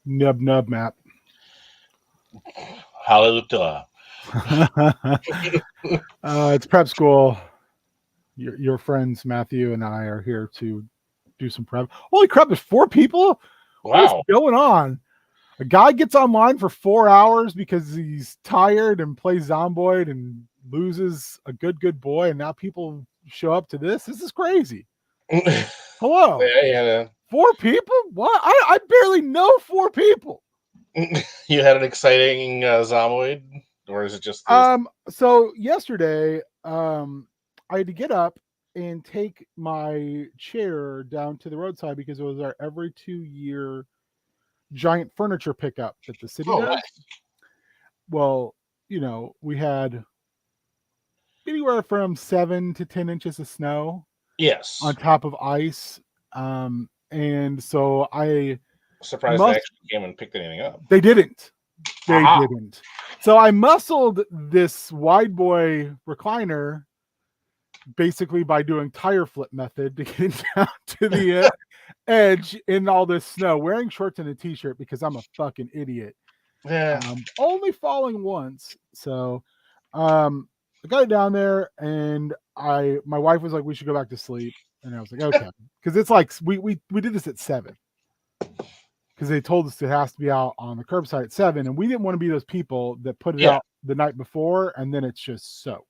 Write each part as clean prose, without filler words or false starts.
Nub nub, Matt. Hallelujah. It's prep school. Your friends Matthew and I are here to do some prep. Holy crap! There's 4 people. What is Wow. going on? A guy gets online for 4 hours because he's tired and plays Zomboid and loses a good boy, and now people show up to this. This is crazy. Hello, Yeah, 4 people? What? I barely know 4 people. you had an exciting Zomboid, or is it just this? So yesterday, I had to get up and take my chair down to the roadside because it was our every 2 year giant furniture pickup that the city Oh, does. nice. Well, we had anywhere from 7 to 10 inches of snow on Yes. top of ice. And so I Surprised they must, actually came and picked anything up. they didn't. They Aha. didn't. So I muscled this wide boy recliner basically by doing tire flip method to get down to the edge in all this snow, wearing shorts and a t-shirt because I'm a fucking idiot. Yeah. Only falling once. So I got it down there and my wife was like, we should go back to sleep. And I was like, okay. Because it's like we did this at 7. Because they told us it has to be out on the curbside at 7. And we didn't want to be those people that put it Yeah. out the night before and then it's just soaked.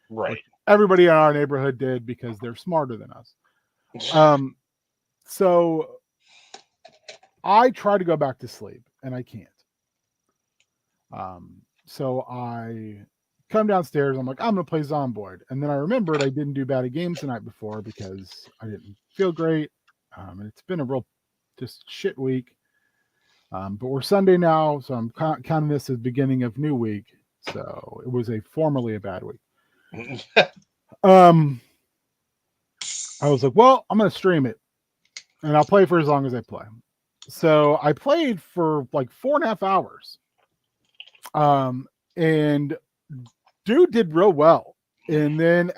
Right. Everybody in our neighborhood did because they're smarter than us. So I try to go back to sleep and I can't. So I come downstairs. I'm like, I'm gonna play Zomboid, and then I remembered I didn't do bad at games the night before because I didn't feel great, and it's been a real just shit week. But we're Sunday now, so I'm counting this as beginning of new week. So it was formerly a bad week. I was like, well, I'm gonna stream it, and I'll play for as long as I play. So I played for like 4.5 hours. And dude did real well. And then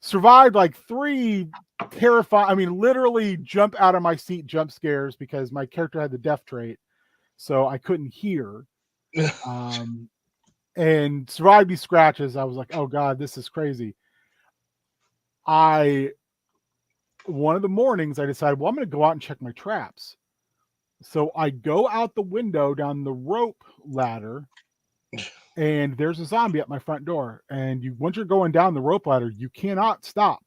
survived like 3 terrifying, I mean, literally jump out of my seat jump scares because my character had the deaf trait. So I couldn't hear. And survived these scratches. I was like, oh God, this is crazy. One of the mornings I decided, well, I'm going to go out and check my traps. So I go out the window down the rope ladder, and there's a zombie at my front door. And once you're going down the rope ladder, you cannot stop.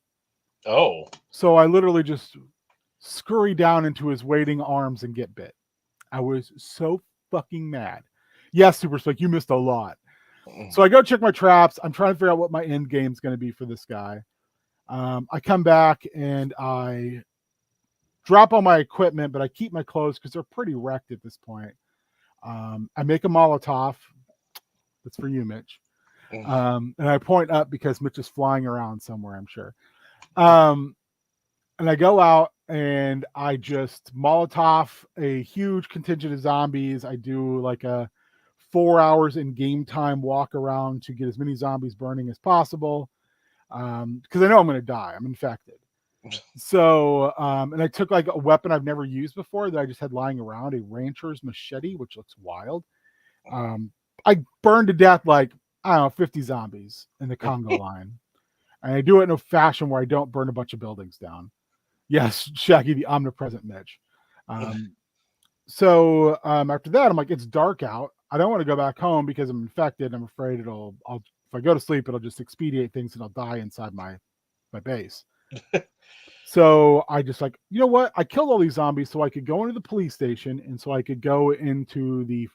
Oh. So I literally just scurry down into his waiting arms and get bit. I was so fucking mad. Yes, Super Spike, you missed a lot. So I go check my traps. I'm trying to figure out what my end game is going to be for this guy. I come back and I drop all my equipment, but I keep my clothes because they're pretty wrecked at this point. I make a Molotov. That's for you, Mitch. And I point up because Mitch is flying around somewhere, I'm sure. And I go out and I just Molotov a huge contingent of zombies. I do like a 4 hours in game time walk around to get as many zombies burning as possible. Because I know I'm going to die. I'm infected. So, and I took like a weapon I've never used before that I just had lying around, a rancher's machete, which looks wild. I burned to death like, I don't know, 50 zombies in the Congo line. And I do it in a fashion where I don't burn a bunch of buildings down. Yes, Shaggy, the omnipresent Mitch. So after that, I'm like, it's dark out. I don't want to go back home because I'm infected. I'm afraid if I go to sleep, it'll just expedite things and I'll die inside my base. So I just like, you know what? I killed all these zombies so I could go into the police station and so I could go into the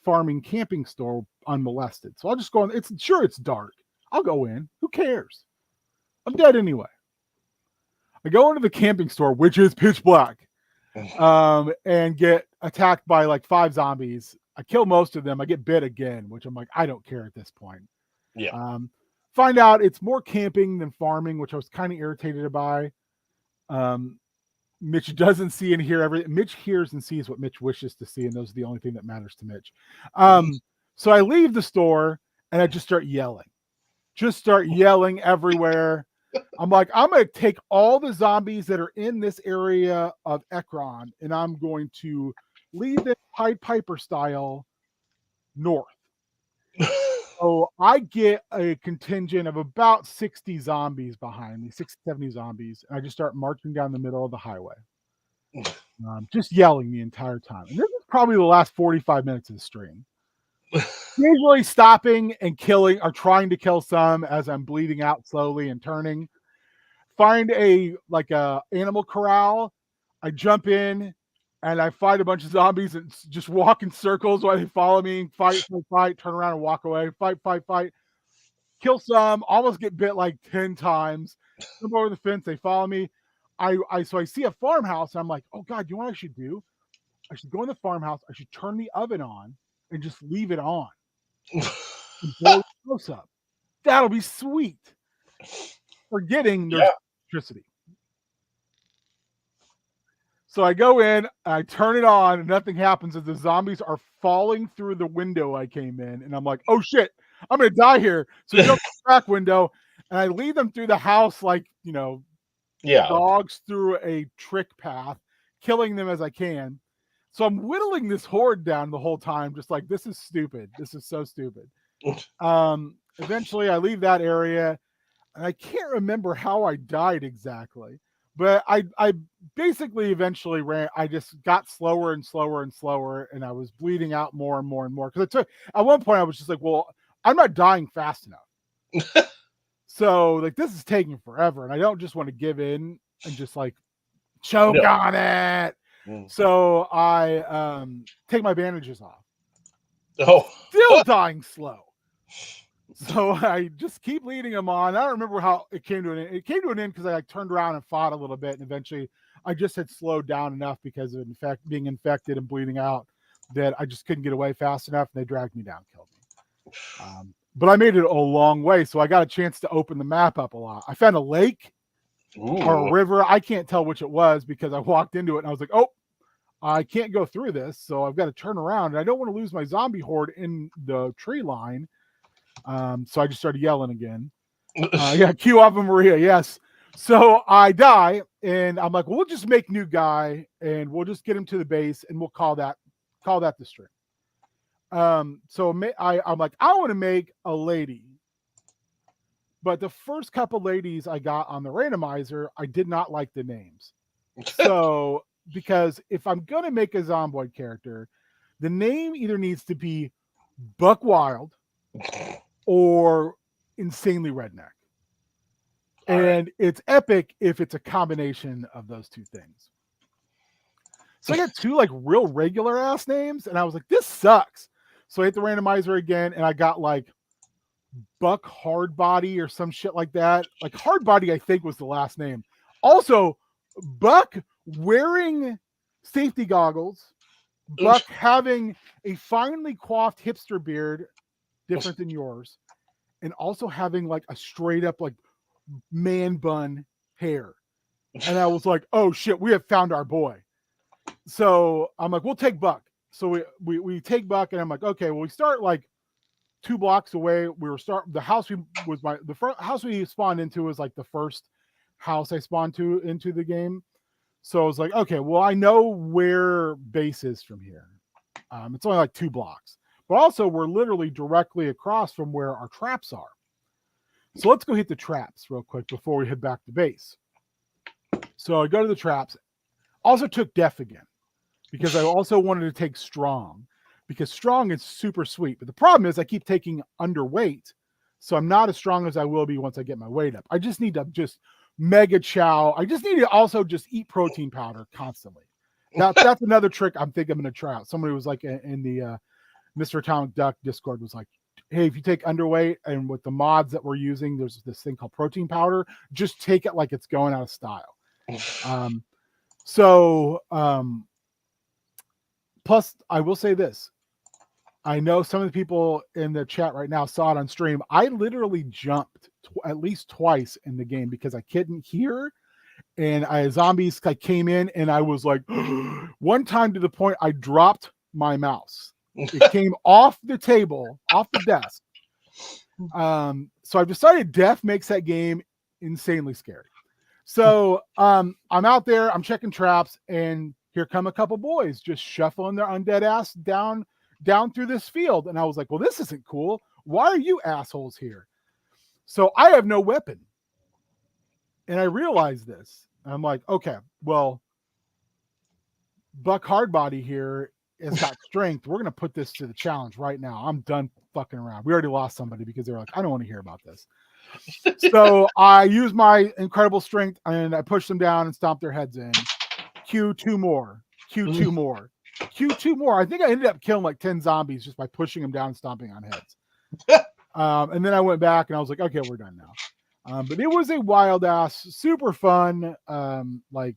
farming camping store unmolested. So I'll just go in. It's dark. I'll go in. Who cares? I'm dead anyway. I go into the camping store, which is pitch black, and get attacked by like 5 zombies. I kill most of them. I get bit again, which I'm like, I don't care at this point. Yeah. Find out it's more camping than farming, which I was kind of irritated by. Mitch doesn't see and hear everything. Mitch hears and sees what Mitch wishes to see, and those are the only thing that matters to Mitch. So I leave the store and I just start yelling everywhere. I'm like, I'm going to take all the zombies that are in this area of Ekron and I'm going to lead them Pied Piper style north. So I get a contingent of about 60 zombies behind me, 60, 70 zombies, and I just start marching down the middle of the highway, just yelling the entire time. And this is probably the last 45 minutes of the stream. Usually stopping and killing or trying to kill some as I'm bleeding out slowly and turning. Find a animal corral. I jump in and I fight a bunch of zombies and just walk in circles while they follow me. Fight, turn around and walk away. Fight. Kill some. Almost get bit like 10 times. Jump over the fence. They follow me. So I see a farmhouse. And I'm like, oh God, you know what I should do? I should go in the farmhouse. I should turn the oven on and just leave it on and blow the house up. That'll be sweet. Forgetting there's electricity. So I go in, I turn it on, and nothing happens as the zombies are falling through the window I came in. And I'm like, oh shit, I'm going to die here. So I jump in the back window and I lead them through the house like, dogs through a trick path, killing them as I can. So I'm whittling this horde down the whole time, just like, this is stupid. This is so stupid. Eventually I leave that area and I can't remember how I died exactly. But I basically eventually ran. I just got slower and slower and slower, and I was bleeding out more and more and more. Because at one point I was just like, well, I'm not dying fast enough. So like this is taking forever, and I don't just want to give in and just like choke on it. So I take my bandages off. Oh, still dying slow. So I just keep leading them on. I don't remember how it came to an end. It came to an end because I turned around and fought a little bit, and eventually I just had slowed down enough because of being infected and bleeding out that I just couldn't get away fast enough, and they dragged me down, killed me. But I made it a long way, so I got a chance to open the map up a lot. I found a lake or a river. I can't tell which it was because I walked into it and I was like, oh, I can't go through this, so I've got to turn around, and I don't want to lose my zombie horde in the tree line. So I just started yelling again. Cue Ave Maria, yes. So I die, and I'm like, well, we'll just make new guy, and we'll just get him to the base, and we'll call that the stream. So I'm like, I want to make a lady. But the first couple ladies I got on the randomizer, I did not like the names. So, because if I'm going to make a Zomboid character, the name either needs to be Buck Wild or Insanely Redneck. And it's epic if it's a combination of those two things. So I got two like real regular ass names, and I was like, this sucks. So I hit the randomizer again, and I got like Buck Hardbody or some shit like that. Like Hardbody, I think, was the last name. Also, Buck wearing safety goggles, Buck having a finely coiffed hipster beard, different than yours, and also having like a straight up like man bun hair. And I was like, oh shit, we have found our boy. So I'm like, we'll take Buck. So we take Buck, and I'm like, okay, well, we start like 2 blocks away. The house house we spawned into was like the first house I spawned into the game. So I was like, okay, well, I know where base is from here. It's only like 2 blocks, but also we're literally directly across from where our traps are. So let's go hit the traps real quick before we head back to base. So I go to the traps. Also took Def again because I also wanted to take Strong, because Strong is super sweet. But the problem is I keep taking underweight, so I'm not as strong as I will be once I get my weight up. I just need to just mega chow. I just need to also just eat protein powder constantly. That's another trick I'm thinking I'm going to try out. Somebody was like in the Mr. Atomic Duck Discord was like, hey, if you take underweight and with the mods that we're using, there's this thing called protein powder. Just take it like it's going out of style. Plus, I will say this. I know some of the people in the chat right now saw it on stream. I literally jumped at least twice in the game because I couldn't hear. And zombies came in, and I was like, one time to the point I dropped my mouse. It came off the table, off the desk. So I've decided Def makes that game insanely scary. So I'm out there, I'm checking traps, and here come a couple boys just shuffling their undead ass down through this field. And I was like, well, this isn't cool. Why are you assholes here? So I have no weapon. And I realized this. I'm like, okay, well, Buck Hardbody here has got strength. We're going to put this to the challenge right now. I'm done fucking around. We already lost somebody because they were like, I don't want to hear about this. So I used my incredible strength and I pushed them down and stomped their heads in. Q2 more. Q2 more. Q2 more. I think I ended up killing like 10 zombies just by pushing them down and stomping on heads. And then I went back and I was like, okay, we're done now. But it was a wild ass, super fun like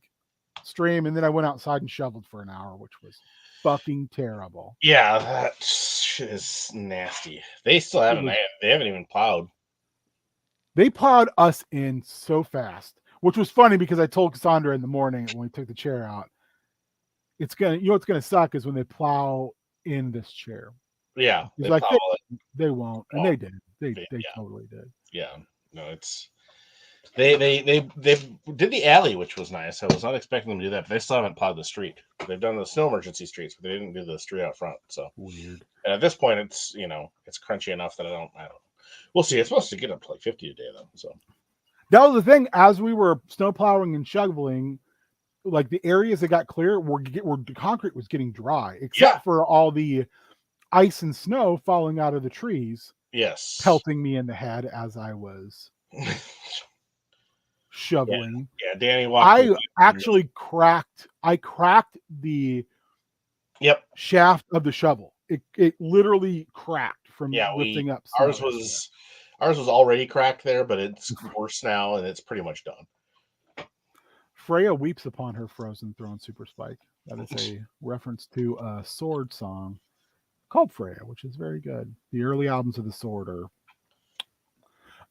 stream. And then I went outside and shoveled for an hour, which was fucking terrible. Yeah, that shit is nasty. They still haven't. They haven't even plowed. They plowed us in so fast, which was funny because I told Cassandra in the morning when we took the chair out, it's gonna, you know, what's gonna suck is when they plow in this chair. Yeah, he's like, they won't, and they did. They totally did. Yeah, no, it's they did the alley, which was nice. I was not expecting them to do that, but they still haven't plowed the street. They've done the snow emergency streets, but they didn't do the street out front. So weird. And at this point, it's, you know, it's crunchy enough that I don't. We'll see. It's supposed to get up to like 50 a day though. So that was the thing. As we were snow plowing and shoveling, like the areas that got clear were the concrete was getting dry, except for all the ice and snow falling out of the trees. Yes, pelting me in the head as I was shoveling. Yeah, Danny. I actually cracked the shaft of the shovel. It literally cracked from lifting up. Ours was already cracked there, but it's worse now, and it's pretty much done. Freya weeps upon her frozen throne super spike. That is a reference to a Sword song called Freya, which is very good. The early albums of the Sword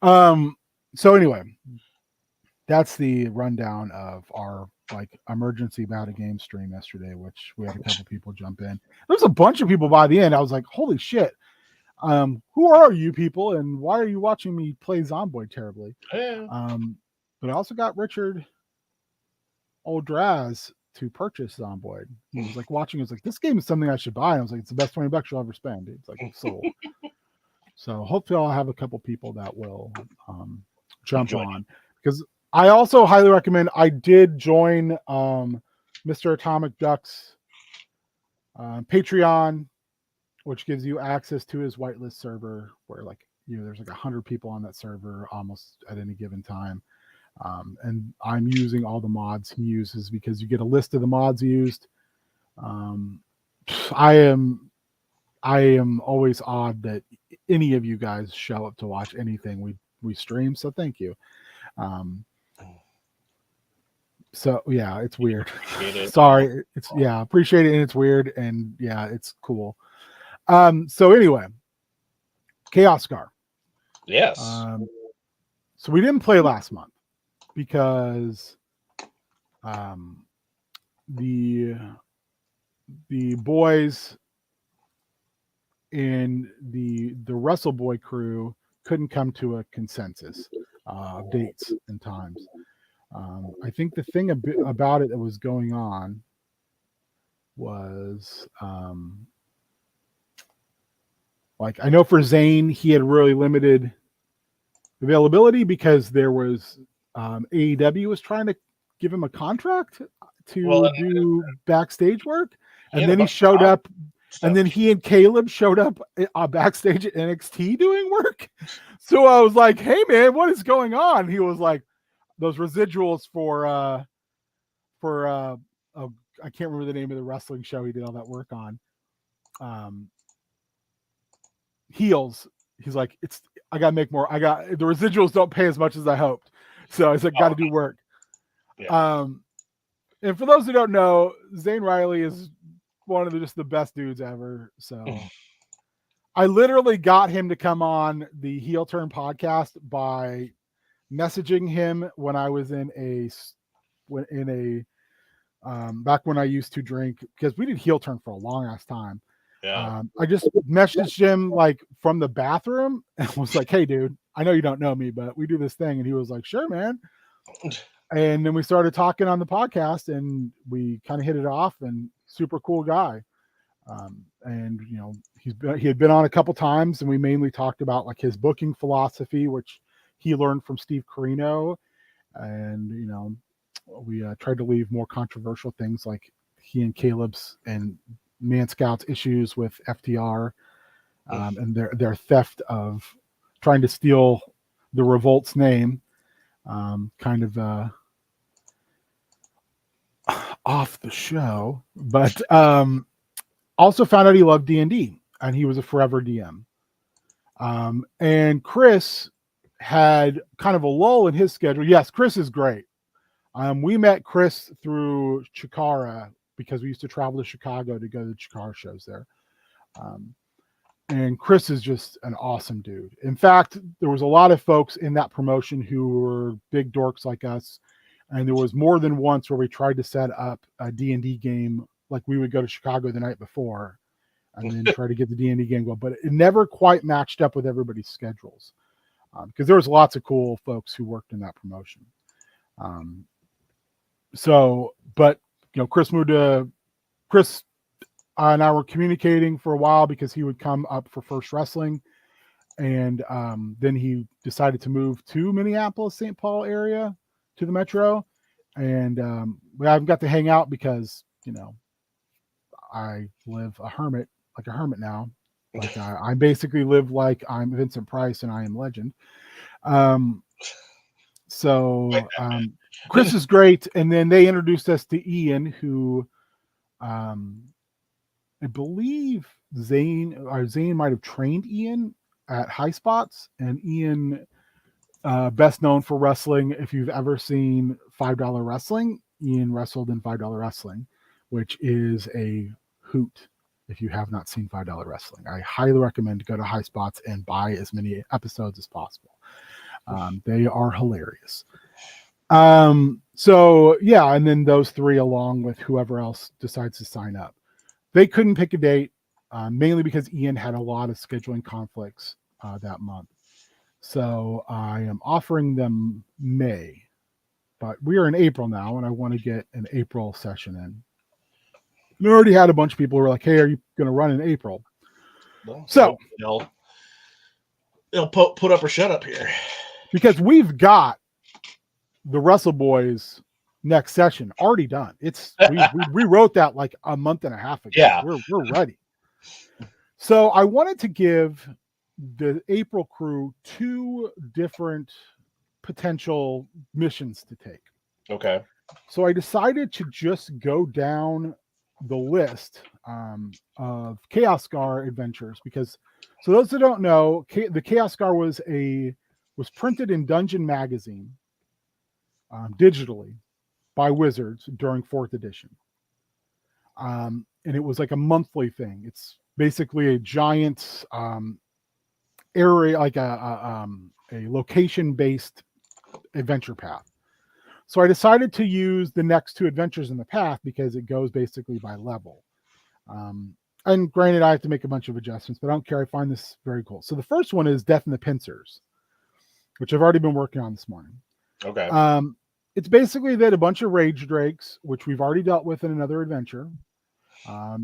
are. So anyway, that's the rundown of our like emergency Bad Game stream yesterday, which we had a couple people jump in. There was a bunch of people by the end. I was like, holy shit. Who are you people, and why are you watching me play Zomboid terribly? But I also got Richard Oldraz to purchase Zomboid. He was like watching, he was like, this game is something I should buy. And I was like, it's the best $20 you'll ever spend. It's like sold. So hopefully I'll have a couple people that will jump on, because I also highly recommend. I did join Mr. Atomic Duck's Patreon, which gives you access to his whitelist server where, like, you know, there's like 100 people on that server almost at any given time. And I'm using all the mods he uses because you get a list of the mods used. I am always awed that any of you guys show up to watch anything we stream. So thank you. So yeah, it's weird. Sorry. Appreciate it. And it's weird. And yeah, it's cool. So anyway, Chaos Scar. Yes. So we didn't play last month because the boys in the Russell Boy crew couldn't come to a consensus of dates and times. I think the thing about it that was going on was like, I know for Zane, he had really limited availability because there was AEW was trying to give him a contract to do backstage work, and then he showed up, and then he and Caleb showed up backstage at NXT doing work. So I was like, "Hey man, what is going on?" He was like, "Those residuals for I can't remember the name of the wrestling show he did all that work on. Heels." He's like, I gotta make more. The residuals don't pay as much as I hoped. So he's like, got to do work. Yeah. And for those who don't know, Zane Riley is one of just the best dudes ever. So I literally got him to come on the Heel Turn podcast by messaging him when I was back when I used to drink, because we did Heel Turn for a long ass time. Yeah. I just messaged him like from the bathroom and was like, "Hey dude, I know you don't know me, but we do this thing." And he was like, "Sure, man." And then we started talking on the podcast, and we kind of hit it off. And super cool guy. And he had been on a couple times, and we mainly talked about like his booking philosophy, which he learned from Steve Carino. And we tried to leave more controversial things like he and Caleb's and Man Scout's issues with FTR, and their theft of trying to steal the Revolt's name, kind of off the show, but also found out he loved D&D, and he was a forever DM. And Chris had kind of a lull in his schedule. Yes, Chris is great. We met Chris through Chikara because we used to travel to Chicago to go to the Chikara shows there. And Chris is just an awesome dude. In fact, there was a lot of folks in that promotion who were big dorks like us. And there was more than once where we tried to set up a D&D game. Like we would go to Chicago the night before and then try to get the D&D game going. But it never quite matched up with everybody's schedules. Because there was lots of cool folks who worked in that promotion. But Chris and I were communicating for a while because he would come up for First Wrestling, and then he decided to move to Minneapolis, St. Paul area, to the Metro, and we haven't got to hang out because I live like a hermit now. Like I basically live like I'm Vincent Price and I am Legend. Chris is great, and then they introduced us to Ian, who I believe Zane might have trained Ian at High Spots, and Ian, best known for wrestling. If you've ever seen $5 Wrestling, Ian wrestled in $5 Wrestling, which is a hoot. If you have not seen $5 Wrestling, I highly recommend to go to High Spots and buy as many episodes as possible. They are hilarious. And then those three, along with whoever else decides to sign up. They couldn't pick a date, mainly because Ian had a lot of scheduling conflicts that month. So I am offering them May, but we are in April now, and I want to get an April session in. And I already had a bunch of people who were like, "Hey, are you going to run in April?" Well, so they'll put up or shut up here, because we've got the Wrestle Boys next session already done. We wrote that like a month and a half ago. Yeah, we're ready. So I wanted to give the April crew two different potential missions to take. Okay. So I decided to just go down the list of Chaos Scar adventures, because so those that don't know, the Chaos Scar was printed in Dungeon Magazine digitally by Wizards during 4th edition. And it was like a monthly thing. It's basically a giant area, like a location-based adventure path. So I decided to use the next two adventures in the path because it goes basically by level. And granted, I have to make a bunch of adjustments, but I don't care. I find this very cool. So the first one is Death in the Pincers, which I've already been working on this morning. Okay. It's basically that a bunch of rage drakes, which we've already dealt with in another adventure.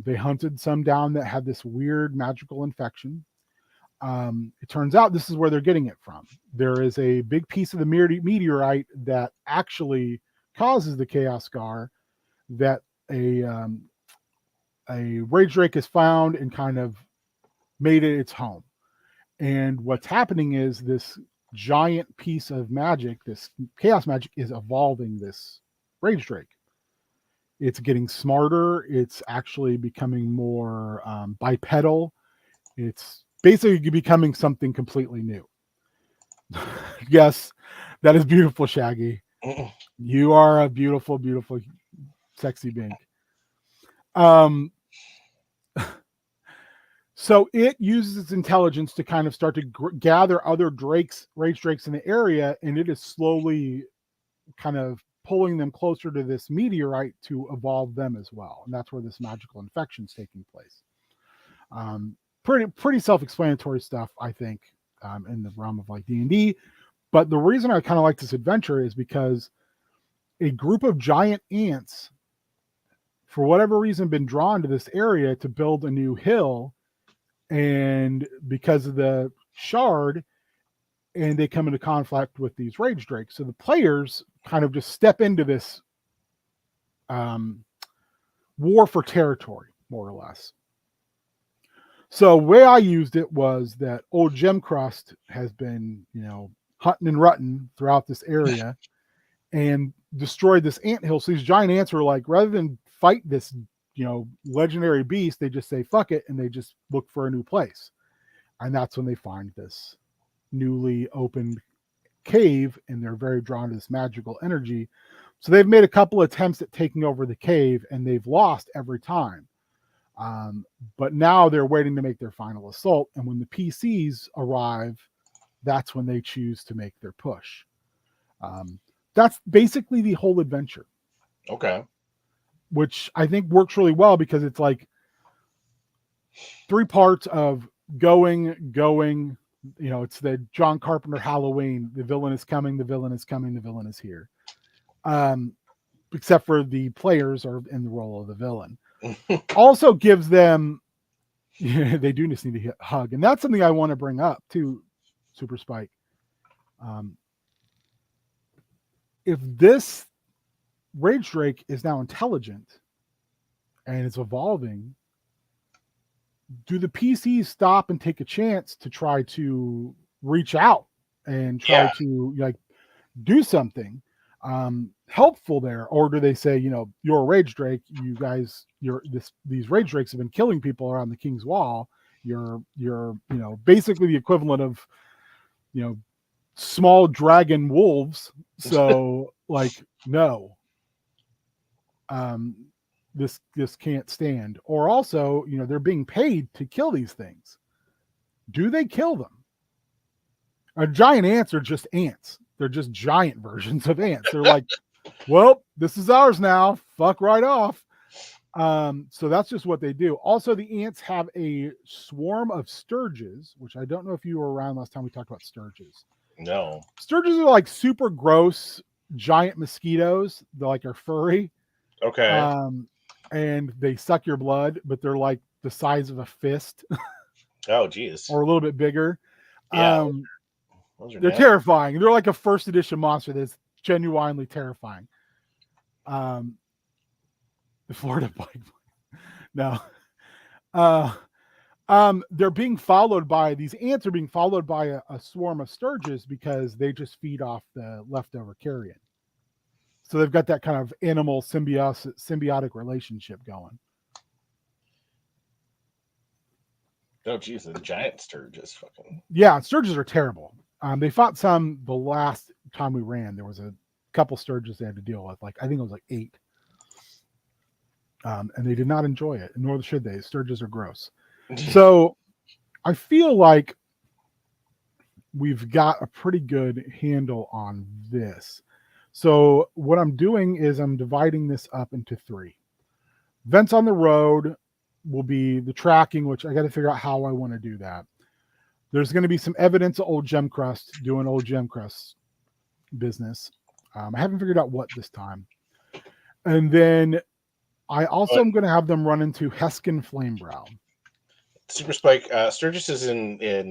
They hunted some down that had this weird magical infection. It turns out this is where they're getting it from. There is a big piece of the meteorite that actually causes the Chaos Scar that a rage drake is found and kind of made it its home. And what's happening is this giant piece of magic, this chaos magic, is evolving this rage drake. It's getting smarter. It's actually becoming more bipedal. It's basically becoming something completely new. Yes, that is beautiful, Shaggy. You are a beautiful, beautiful, sexy Bink. So it uses its intelligence to kind of start to gather other rage drakes in the area, and it is slowly kind of pulling them closer to this meteorite to evolve them as well. And that's where this magical infection is taking place. Pretty self-explanatory stuff, I think, in the realm of like D&D. But the reason I kind of like this adventure is because a group of giant ants, for whatever reason, been drawn to this area to build a new hill. And because of the shard, and they come into conflict with these rage drakes. So the players kind of just step into this war for territory, more or less. So the way I used it was that old Gem Crust has been, hunting and rutting throughout this area and destroyed this anthill. So these giant ants were like, rather than fight this, legendary beast, they just say, fuck it. And they just look for a new place. And that's when they find this newly opened cave, and they're very drawn to this magical energy. So they've made a couple attempts at taking over the cave, and they've lost every time. But now they're waiting to make their final assault. And when the PCs arrive, that's when they choose to make their push. That's basically the whole adventure. Okay. Which I think works really well because it's like 3 parts of going. It's the John Carpenter Halloween. The villain is coming, the villain is coming, the villain is here. Except for the players are in the role of the villain. Also gives them, they do just need a hug. And that's something I want to bring up too, Super Spike. If this Rage Drake is now intelligent and it's evolving, do the PCs stop and take a chance to try to reach out and try to do something helpful there? Or do they say, you're a Rage Drake, you guys, these Rage Drakes have been killing people around the King's Wall. You're basically the equivalent of, small dragon wolves. So no, this can't stand. Or also, they're being paid to kill these things. Do they kill them? Giant ants are just ants. They're just giant versions of ants. They're like, well, this is ours now. Fuck right off. So that's just what they do. Also, the ants have a swarm of sturges, which I don't know if you were around last time we talked about sturges. No. Sturges are like super gross giant mosquitoes. They're are furry. Okay. And they suck your blood, but they're like the size of a fist. Oh, geez. Or a little bit bigger. Yeah. They're terrifying. They're like a first edition monster that's genuinely terrifying. The Florida bike. No. They're being followed by, these ants are being followed by a swarm of sturges because they just feed off the leftover carrion. So they've got that kind of animal symbiotic relationship going. Oh, geez, the giant sturges fucking. Yeah, sturges are terrible. They fought some the last time we ran. There was a couple sturges they had to deal with. I think it was 8. And they did not enjoy it, nor should they. Sturges are gross. So I feel like we've got a pretty good handle on this. So what I'm doing is I'm dividing this up into 3. Events on the road will be the tracking, which I got to figure out how I want to do that. There's going to be some evidence of old Gem Crust doing old Gem Crust business. I haven't figured out what this time. And then I also am going to have them run into Heskin Flamebrow. Super Spike, Sturgis is in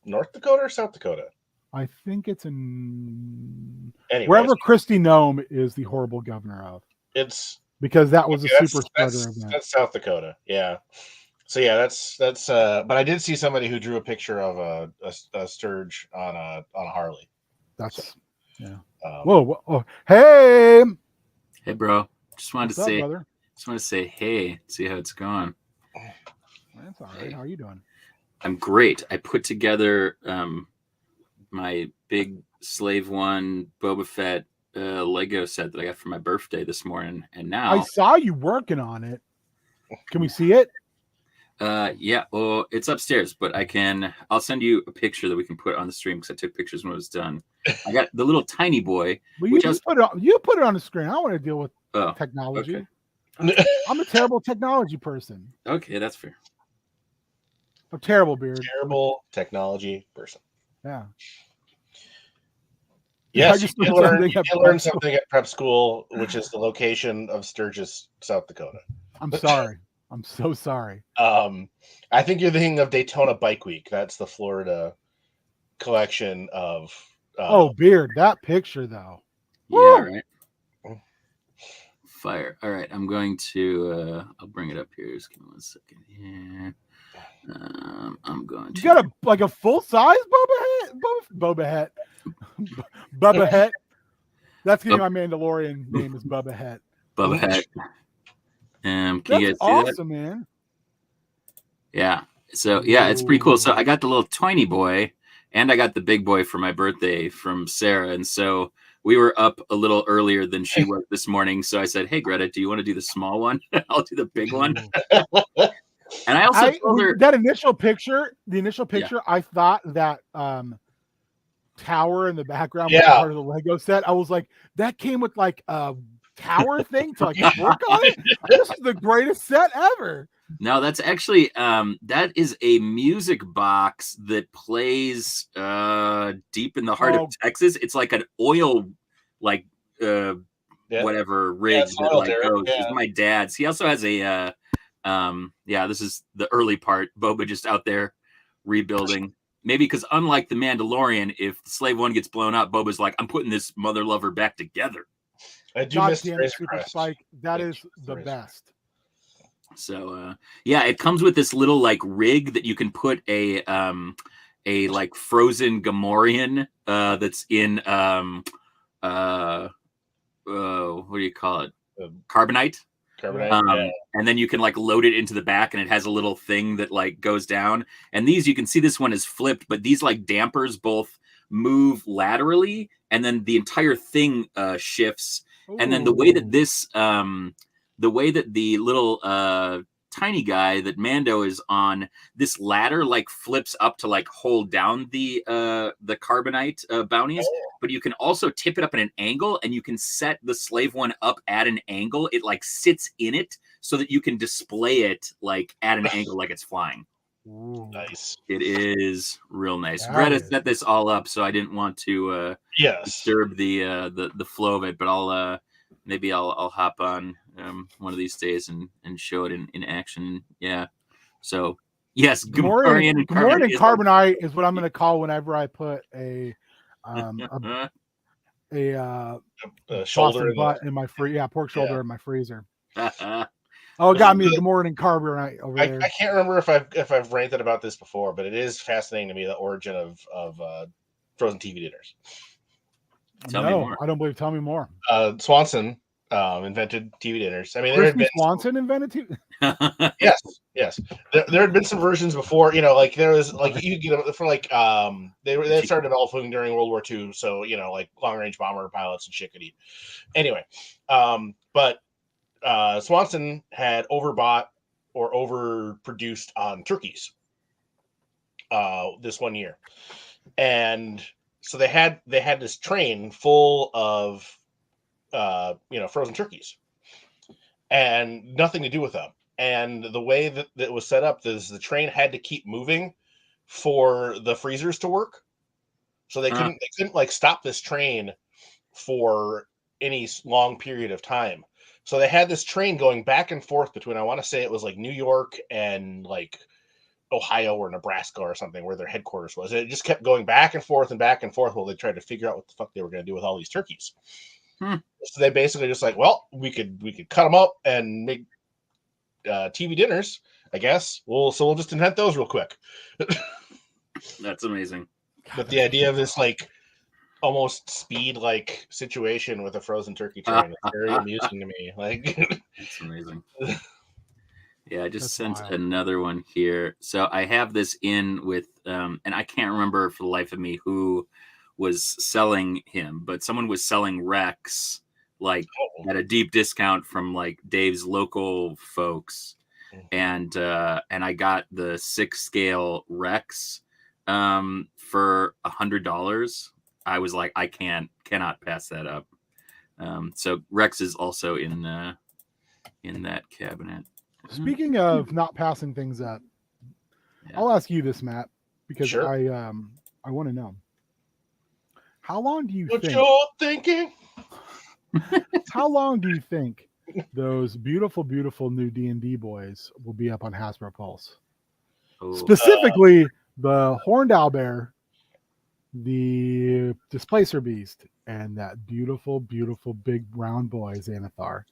North Dakota or South Dakota? I think it's in so wherever Kristi Noem is the horrible governor of. It's because that was a super spreader event. That's South Dakota, yeah. So yeah, that's. But I did see somebody who drew a picture of a Sturge on a Harley. Yeah. Whoa! Hey, bro. Just wanted What's to up, say hey, see how it's going. That's all right. How are you doing? I'm great. I put together my big Slave One Boba Fett Lego set that I got for my birthday this morning, and now I saw you working on it. Can we see it? Yeah. Well, it's upstairs, but I'll send you a picture that we can put on the stream because I took pictures when it was done. I got the little tiny boy. Well, you put it on the screen. I don't want to deal with technology. Okay. I'm a terrible technology person. Okay, that's fair. A terrible beard. Terrible technology person. Yeah. Yes, I just you learned did something learn something at prep school, which is the location of Sturgis, South Dakota. I'm sorry. I'm so sorry. I think you're thinking of Daytona Bike Week. That's the Florida collection of. Oh, Beard, that picture though. Yeah, Woo! right. Fire. All right, I'm going to. I'll bring it up here. Just give me 1 second here. I'm going to. You got a full size Boba Fett. Bubba Fett. That's getting my Mandalorian name is Bubba Fett. Bubba Fett. Can That's you guys see awesome, that? man. Yeah. So yeah, it's pretty cool. So I got the little tiny boy, and I got the big boy for my birthday from Sarah, and so we were up a little earlier than she was this morning. So I said, "Hey, Greta, do you want to do the small one? I'll do the big one." And I also told her that initial picture. The initial picture, I thought that tower in the background was part of the Lego set. I was like, that came with like a tower thing to like work on it. This is the greatest set ever. No, that's actually that is a music box that plays deep in the heart of Texas. It's like an oil whatever rig that like goes. It's my dad's. He also has a this is the early part. Boba just out there rebuilding. Maybe because unlike the Mandalorian, if Slave One gets blown up, Boba's like, I'm putting this mother lover back together. I do miss Super Spike. That is the best. So it comes with this little like rig that you can put a like frozen Gamorrean that's in what do you call it? Carbonite. And then you can like load it into the back, and it has a little thing that like goes down. And these, you can see this one is flipped, but these like dampers both move laterally, and then the entire thing shifts. Ooh. And then the way that this the way that the little tiny guy that Mando is on, this ladder like flips up to like hold down the carbonite bounties, but you can also tip it up at an angle, and you can set the Slave One up at an angle. It like sits in it so that you can display it like at an angle like it's flying. Ooh. Nice. It is real nice. Greta set this all up, so I didn't want to disturb the flow of it, but I'll maybe I'll hop on one of these days and show it in action. Yeah. So yes, Gamorrean and Carbonite is what I'm going to call whenever I put a shoulder butt in my pork shoulder in my freezer. Oh, it got me a Gamorrean and Carbonite over there. I can't remember if I've ranted about this before, but it is fascinating to me, the origin of frozen TV dinners. Tell me more. I don't believe. Tell me more. Swanson invented TV dinners. I mean, there had been Swanson invented TV. Yes. There had been some versions before. You know, like there was like you get them for like they started developing during World War II. So you know, like long range bomber pilots and shit could eat. Anyway, but Swanson had overbought or overproduced on turkeys this one year, and so they had this train full of frozen turkeys and nothing to do with them. And the way that it was set up is the train had to keep moving for the freezers to work. So they couldn't like stop this train for any long period of time. So they had this train going back and forth between, I want to say it was like New York and like Ohio or Nebraska or something, where their headquarters was. And it just kept going back and forth while they tried to figure out what the fuck they were going to do with all these turkeys. So they basically just like, well, we could cut them up and make TV dinners, I guess. We'll just invent those real quick. That's amazing. But the idea of this like almost speed like situation with a frozen turkey train is very amusing to me. Like, that's amazing. Yeah, I just sent another one here. So I have this in with and I can't remember for the life of me who was selling him, but someone was selling Rex like at a deep discount from like Dave's local folks. And I got the 6 scale Rex for $100. I was like, I cannot pass that up. So Rex is also in that cabinet. Speaking of not passing things up, I'll ask you this, Matt, because I want to know. How long do you What think? you're thinking? How long do you think those beautiful, beautiful new D&D boys will be up on Hasbro Pulse? Oh, Specifically, the horned owlbear, the displacer beast, and that beautiful, beautiful big round boy Xanathar.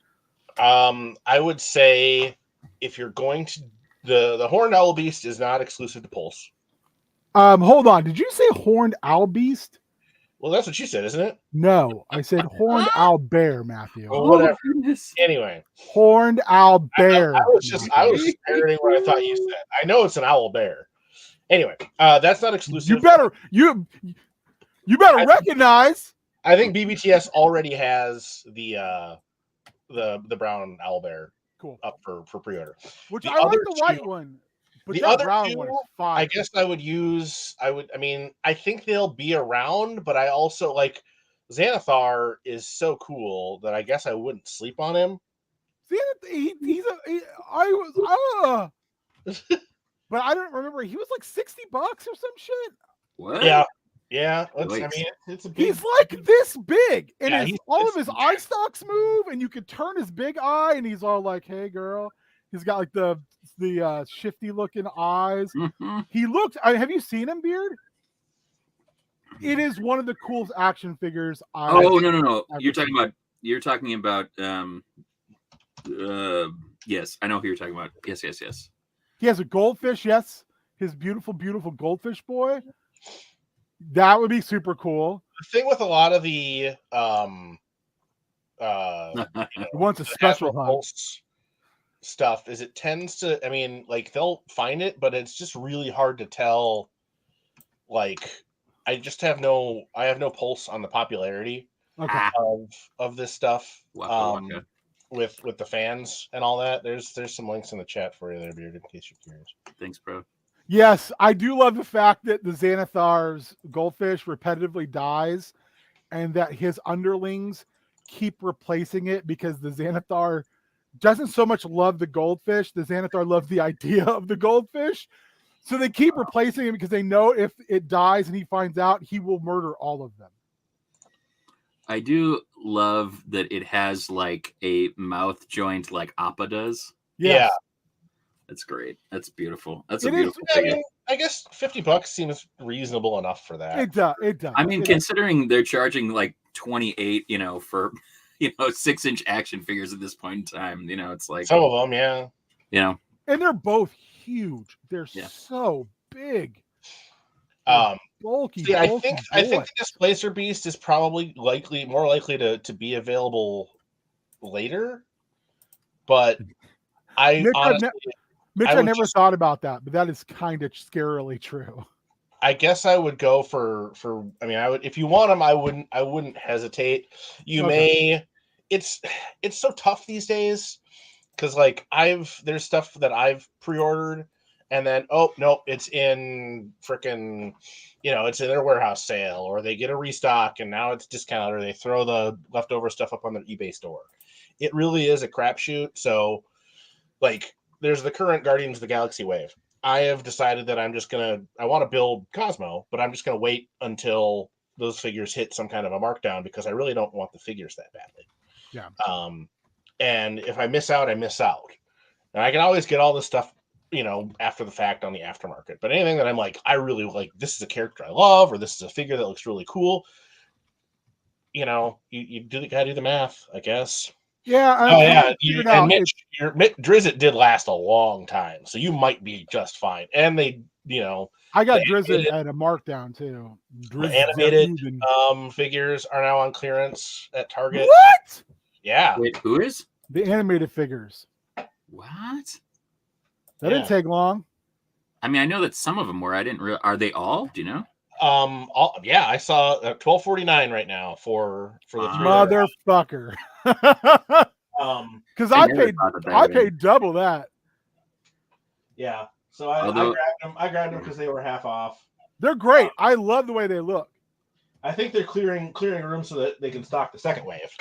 I would say if you're going to the horned owl beast is not exclusive to Pulse. Hold on. Did you say horned owl beast? Well, that's what you said, isn't it? No, I said horned owl bear, Matthew. Well, whatever. goodness. Anyway, Horned owl bear. I was just parroting what I thought you said. I know it's an owl bear. Anyway, that's not exclusive. You better recognize. I think BBTS already has the brown owl bear up for pre-order. Which The I like other the white two- one. But the that other brown two, one is fine. I guess I think they'll be around, but I also like Xanathar is so cool that I guess I wouldn't sleep on him. But I don't remember. He was like $60 or some shit. What? Yeah. It's a big. He's like this big, and Yeah, all of his eye stalks move, and you could turn his big eye, and he's all like, "Hey, girl." He's got like the shifty looking eyes. Mhm. He looked. Have you seen him, Beard? It is one of the coolest action figures. Oh no! You're talking about. Yes, I know who you're talking about. Yes. He has a goldfish. Yes, his beautiful, beautiful goldfish boy. That would be super cool. The thing with a lot of the He wants a special Pulse stuff is it tends to. I mean, like they'll find it, but it's just really hard to tell. Like, I have no pulse on the popularity of this stuff. Waka. With the fans and all that. There's some links in the chat for you there, Beard, in case you're curious. Thanks, bro. Yes, I do love the fact that the Xanathar's goldfish repetitively dies and that his underlings keep replacing it because the Xanathar doesn't so much love the goldfish. The Xanathar loves the idea of the goldfish. So they keep replacing him because they know if it dies and he finds out, he will murder all of them. I do love that it has like a mouth joint like Appa does. Yes. Yeah. That's great. That's beautiful. That's a beautiful figure. I guess $50 seems reasonable enough for that. It does. I mean, considering they're charging like 28, for 6-inch action figures at this point in time, it's like some of them, yeah. And they're both huge. They're so big. Bulky. See, I think the Displacer Beast is probably more likely to be available later. But I never thought about that, but that is kind of scarily true. I guess I would go for. I mean, I would if you want them. I wouldn't hesitate. It's so tough these days because like there's stuff that I've pre-ordered and then it's in frickin' it's in their warehouse sale or they get a restock and now it's discounted or they throw the leftover stuff up on their eBay store. It really is a crapshoot. So like there's the current Guardians of the Galaxy wave. I have decided that I want to build Cosmo, but I'm just going to wait until those figures hit some kind of a markdown because I really don't want the figures that badly. Yeah. And if I miss out, I miss out. And I can always get all this stuff, after the fact on the aftermarket. But anything that I'm like, I really like, this is a character I love, or this is a figure that looks really cool. You gotta do the math, I guess. Yeah. Mitch Drizzt did last a long time, so you might be just fine. And they, I got Drizzt at a markdown too. Animated figures are now on clearance at Target. What? Yeah. Wait, who is? The animated figures. What? That didn't take long. I mean, I know that some of them were. I didn't realize. Are they all? Do you know? I saw $12.49 right now for the motherfucker. Because I paid double that. Yeah. So I grabbed them because they were half off. They're great. I love the way they look. I think they're clearing room so that they can stock the second wave.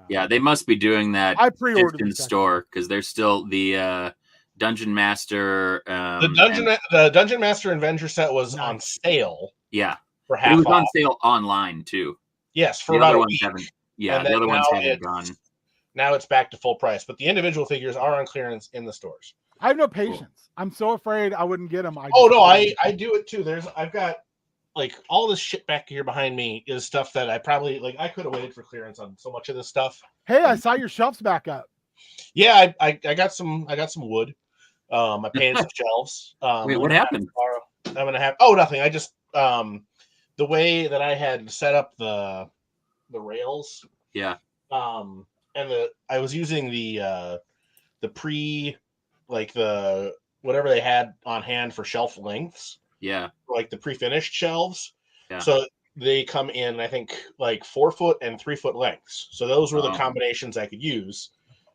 Yeah, they must be doing that. I pre-ordered in store because there's still the Dungeon Master. The Dungeon Master Avenger set was on sale. Yeah, for half. It was off. on sale online too. Yes, for The about other a ones week. haven't. Yeah, And the then other ones now haven't it's gone. now it's back to full price. But the individual figures are on clearance in the stores. I have no patience. I'm so afraid I wouldn't get them. Oh no, I do it too. I've got like all this shit back here behind me is stuff that I probably like. I could have waited for clearance on so much of this stuff. Hey, I saw your shelves back up. Yeah, I got some wood. I painted some shelves. Wait, what happened? I'm gonna have nothing. I just the way that I had set up the rails. Yeah. And I was using the pre like the whatever they had on hand for shelf lengths. Yeah. Like the pre-finished shelves. Yeah. So they come in, I think, like 4 foot and 3 foot lengths. So those were the combinations I could use.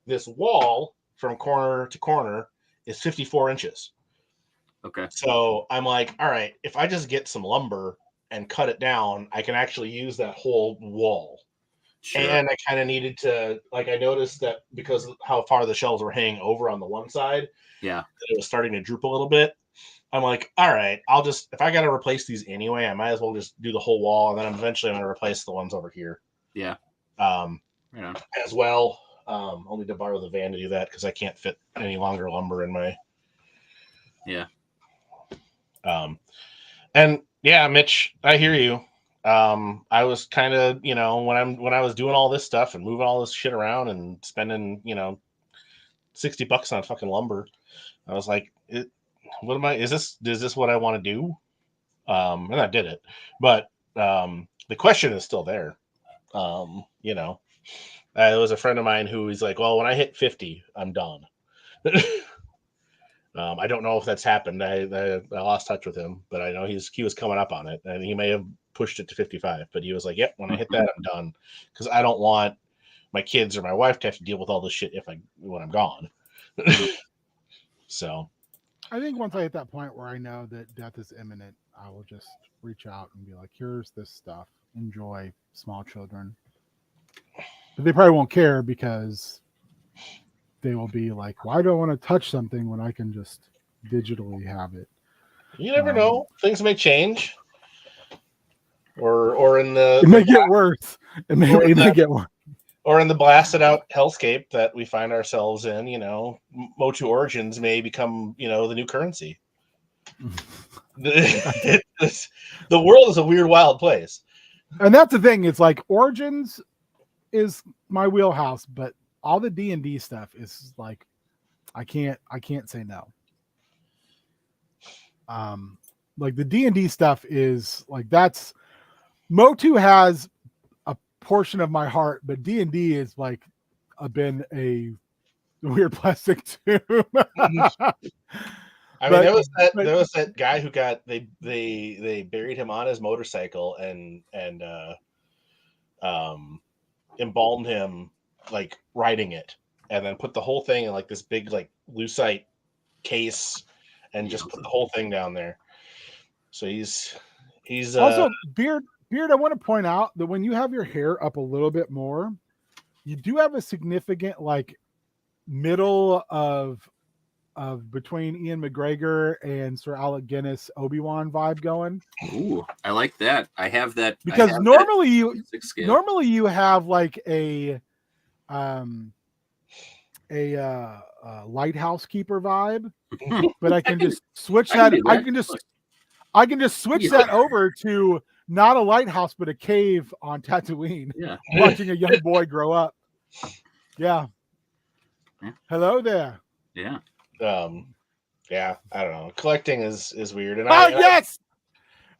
This wall from corner to corner is 54 inches. Okay. So I'm like, all right, if I just get some lumber and cut it down, I can actually use that whole wall. Sure. And I kind of needed to, like, I noticed that because of how far the shelves were hanging over on the one side, yeah, it was starting to droop a little bit. I'm like, all right, I'll just, if I got to replace these anyway, I might as well just do the whole wall, and then eventually I'm going to replace the ones over here. Yeah. As well. I'll need to borrow the van to do that because I can't fit any longer lumber in my. Yeah. And yeah, Mitch, I hear you. I was kind of, when I was doing all this stuff and moving all this shit around and spending, $60 on fucking lumber, I was like, what am I? Is this what I want to do? And I did it, but the question is still there. There was a friend of mine who was like, well, when I hit 50, I'm done. I don't know if that's happened. I lost touch with him, but I know he was coming up on it, and he may have pushed it to 55. But he was like, "Yep, when I hit that, I'm done," because I don't want my kids or my wife to have to deal with all this shit when I'm gone. So, I think once I hit that point where I know that death is imminent, I will just reach out and be like, "Here's this stuff. Enjoy, small children." But they probably won't care because they will be like, "Why do I want to touch something when I can just digitally have it?" You never know; things may change, or in the it may get worse. It may get worse. Or in the blasted out hellscape that we find ourselves in, Motu Origins may become, the new currency. The world is a weird, wild place. And that's the thing. It's like Origins is my wheelhouse, but all the D&D stuff is like, I can't say no. Like the D&D stuff is like, that's Motu has a portion of my heart, but D&D is like been a weird plastic too. I mean, there was that guy who got they buried him on his motorcycle and embalmed him like riding it, and then put the whole thing in like this big like lucite case, and just put the whole thing down there. So he's also Beard. I want to point out that when you have your hair up a little bit more, you do have a significant like middle of between Ian McGregor and Sir Alec Guinness Obi-Wan vibe going. Ooh, I like that. I have that because normally you have like a lighthouse keeper vibe, but I can just switch that. I can just switch that over to not a lighthouse, but a cave on Tatooine. Yeah, watching a young boy grow up. Yeah. Hello there. Yeah. Yeah, I don't know. Collecting is weird, and yes,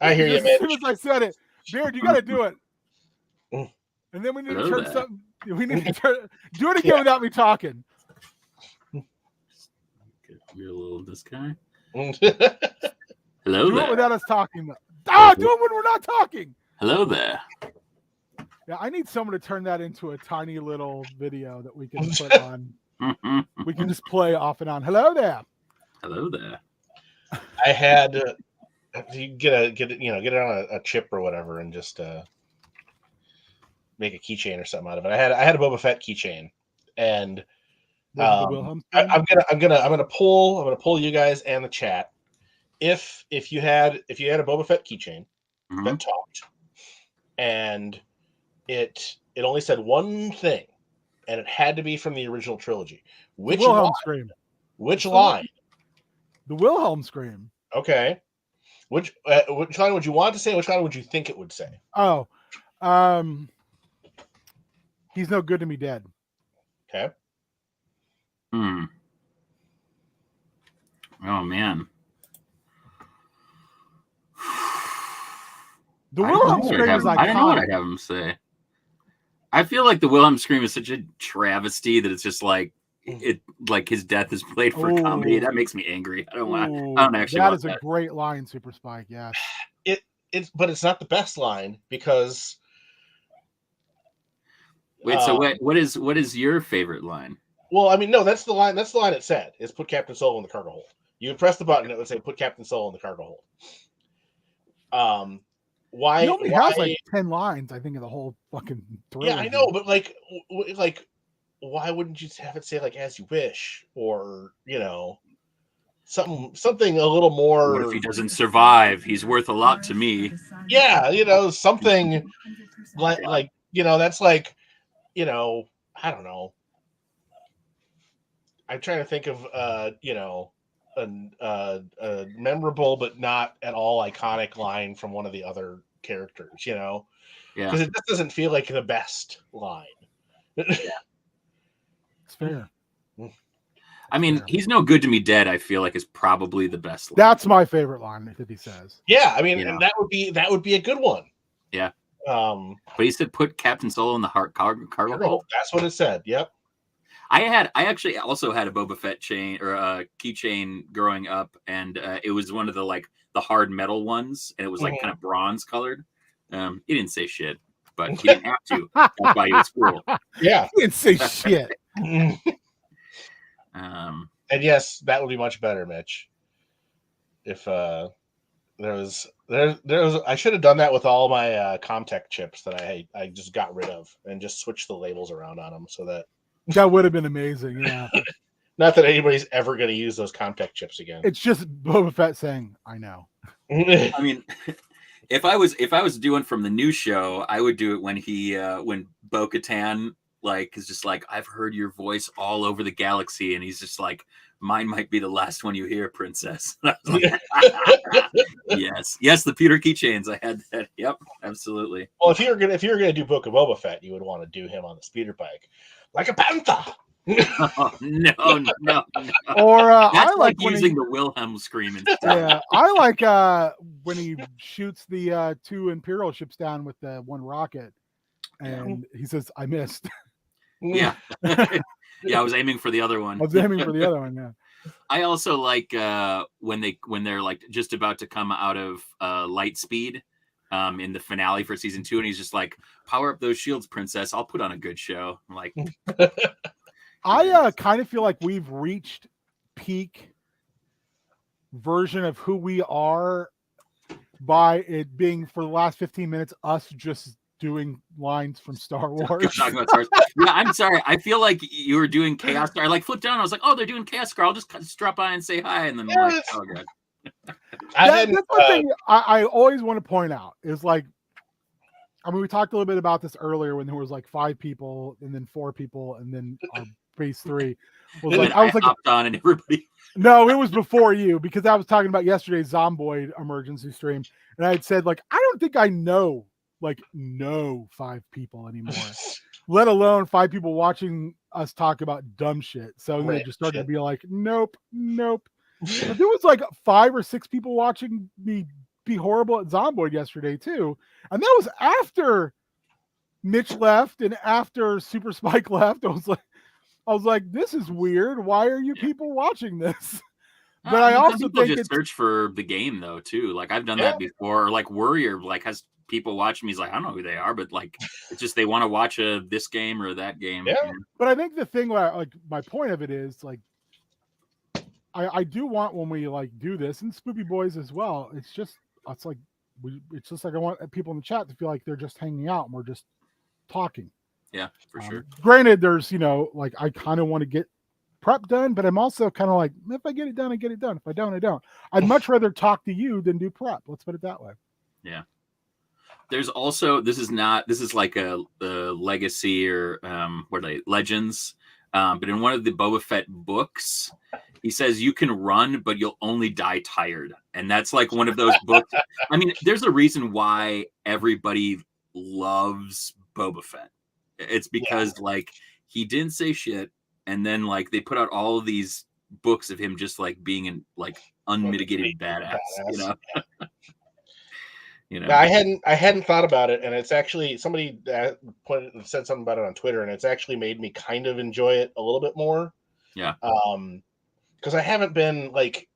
I hear you, man. As soon as I said it, Beard, you got to do it. And then we need to turn something. We need to do it again without me talking. Little this guy. Hello. Do it without us talking. Do it when we're not talking. Hello there. Yeah, I need someone to turn that into a tiny little video that we can put on. We can just play off and on. Hello there. Hello there. I had you get it on a chip or whatever, and just make a keychain or something out of it. I had a Boba Fett keychain, and I'm gonna pull you guys and the chat. If you had a Boba Fett keychain that talked, and it only said one thing, and it had to be from the original trilogy. The Wilhelm scream. Which line? The Wilhelm scream. Okay. Which line would you want to say? Which line would you think it would say? Oh, he's no good to me dead. Okay. Oh man. The Wilhelm scream is iconic. I don't know what I'd have him say. I feel like the Wilhelm scream is such a travesty that it's just like like his death is played for comedy. That makes me angry. I don't actually. That is a great line, Super Spike. Yes. But it's not the best line because. Wait. So what is your favorite line? Well, I mean, no, that's the line. That's the line it said. Is put Captain Solo in the cargo hold. You would press the button, it would say put Captain Solo in the cargo hold. Why? He only has like 10 lines, I think, in the whole fucking trilogy. Yeah, I know, but like, why wouldn't you have it say like "as you wish" or something a little more? What if he doesn't survive? He's worth a lot to me. Yeah, something like that's like, I don't know. I'm trying to think of a memorable but not at all iconic line from one of the other characters, because it just doesn't feel like the best line. It's fair. I mean, he's no good to me dead. I feel like is probably the best line. That's my favorite line that he says. Yeah, I mean, and that would be a good one. Yeah. But he said put Captain Solo in the cargo hold. That's what it said. Yep. I actually also had a Boba Fett chain or a keychain growing up, and it was one of the hard metal ones, and it was like kind of bronze colored. He didn't say shit, but he didn't have to. That's why he was cool. Yeah, he didn't say shit. And yes, that would be much better, Mitch. If there was, I should have done that with all my Comtech chips that I just got rid of and just switched the labels around on them so that. That would have been amazing, yeah. Not that anybody's ever going to use those Comtech chips again. It's just Boba Fett saying, "I know." I mean, if I was doing from the new show, I would do it when Bo-Katan is just like, "I've heard your voice all over the galaxy," and he's just like, "Mine might be the last one you hear, princess." Yes, the Peter keychains. I had that. Yep, absolutely. Well, if you're gonna do Book of Boba Fett, you would want to do him on the speeder bike. Like a panther. No. Or I like using the Wilhelm scream instead. Yeah, I like when he shoots the 2 Imperial ships down with the 1 rocket, and he says, "I missed." Yeah, yeah, I was aiming for the other one. Yeah. I also like when they're like just about to come out of light speed. In the finale for season 2, and he's just like, "Power up those shields, princess. I'll put on a good show." I'm like, I kind of feel like we've reached peak version of who we are by it being for the last 15 minutes us just doing lines from Star Wars. Talking about Star Wars. Yeah, I'm sorry. I feel like you were doing Chaos Star. I flipped down. I was like, "Oh, they're doing Chaos Star. I'll just drop by and say hi." And then I'm like, "Oh god." That's one thing I always want to point out is we talked a little bit about this earlier when there was 5 people and then 4 people and then our base 3 was I was hopped on and everybody. No, it was before you, because I was talking about yesterday's Zomboid emergency stream, and I had said I don't think I know 5 people anymore, let alone 5 people watching us talk about dumb shit. So they just started to be like, nope. But there was 5 or 6 people watching me be horrible at Zomboid yesterday too, and that was after Mitch left and after Super Spike left. I was like, this is weird. Why are you people watching this? But I also think just search for the game though too. I've done that before. Or Warrior has people watching me. He's like, I don't know who they are, but it's just they want to watch this game or that game. Yeah. But I think the thing my point of it is I do want when we do this, and Spoopy Boys as well. I want people in the chat to feel like they're just hanging out and we're just talking. Yeah, for sure. Granted, there's I kind of want to get prep done, but I'm also kind of if I get it done, I get it done. If I don't, I don't. I'd much rather talk to you than do prep. Let's put it that way. Yeah. There's also this is like a legacy or what are they, legends, but in one of the Boba Fett books, he says you can run, but you'll only die tired, and that's like one of those books. I mean, there's a reason why everybody loves Boba Fett. It's because like he didn't say shit, and then like they put out all of these books of him just like being an like unmitigated badass. You know. You know, I hadn't thought about it, and it's actually somebody that said something about it on Twitter, and it's actually made me kind of enjoy it a little bit more. Yeah. Because I haven't been like,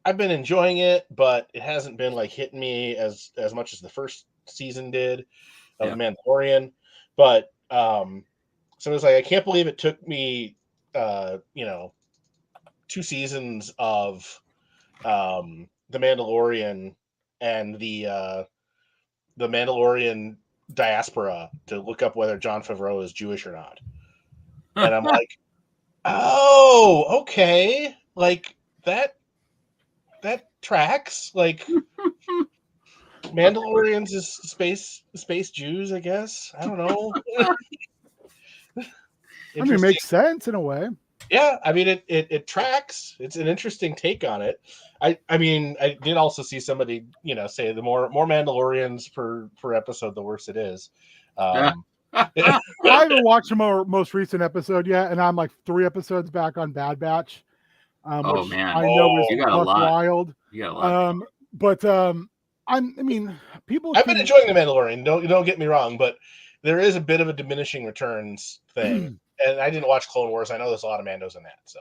I've been enjoying it, but it hasn't been like hitting me as much as the first season did of The Mandalorian. But so it's like I can't believe it took me 2 seasons of The Mandalorian and the Mandalorian diaspora to look up whether Jon Favreau is Jewish or not. And I'm like, oh, okay. Like that tracks. Like Mandalorians is space Jews, I guess. I don't know. I mean, it makes sense in a way. Yeah, I mean it tracks. It's an interesting take on it. I mean, I did also see somebody, say the more Mandalorians per episode, the worse it is. I haven't watched the most recent episode yet, and I'm like 3 episodes back on Bad Batch. Oh man, I know is you got a lot. Wild. You got a lot. But I mean, people. I've been enjoying The Mandalorian. Don't get me wrong, but there is a bit of a diminishing returns thing. And I didn't watch Clone Wars. I know there's a lot of Mandos in that. So,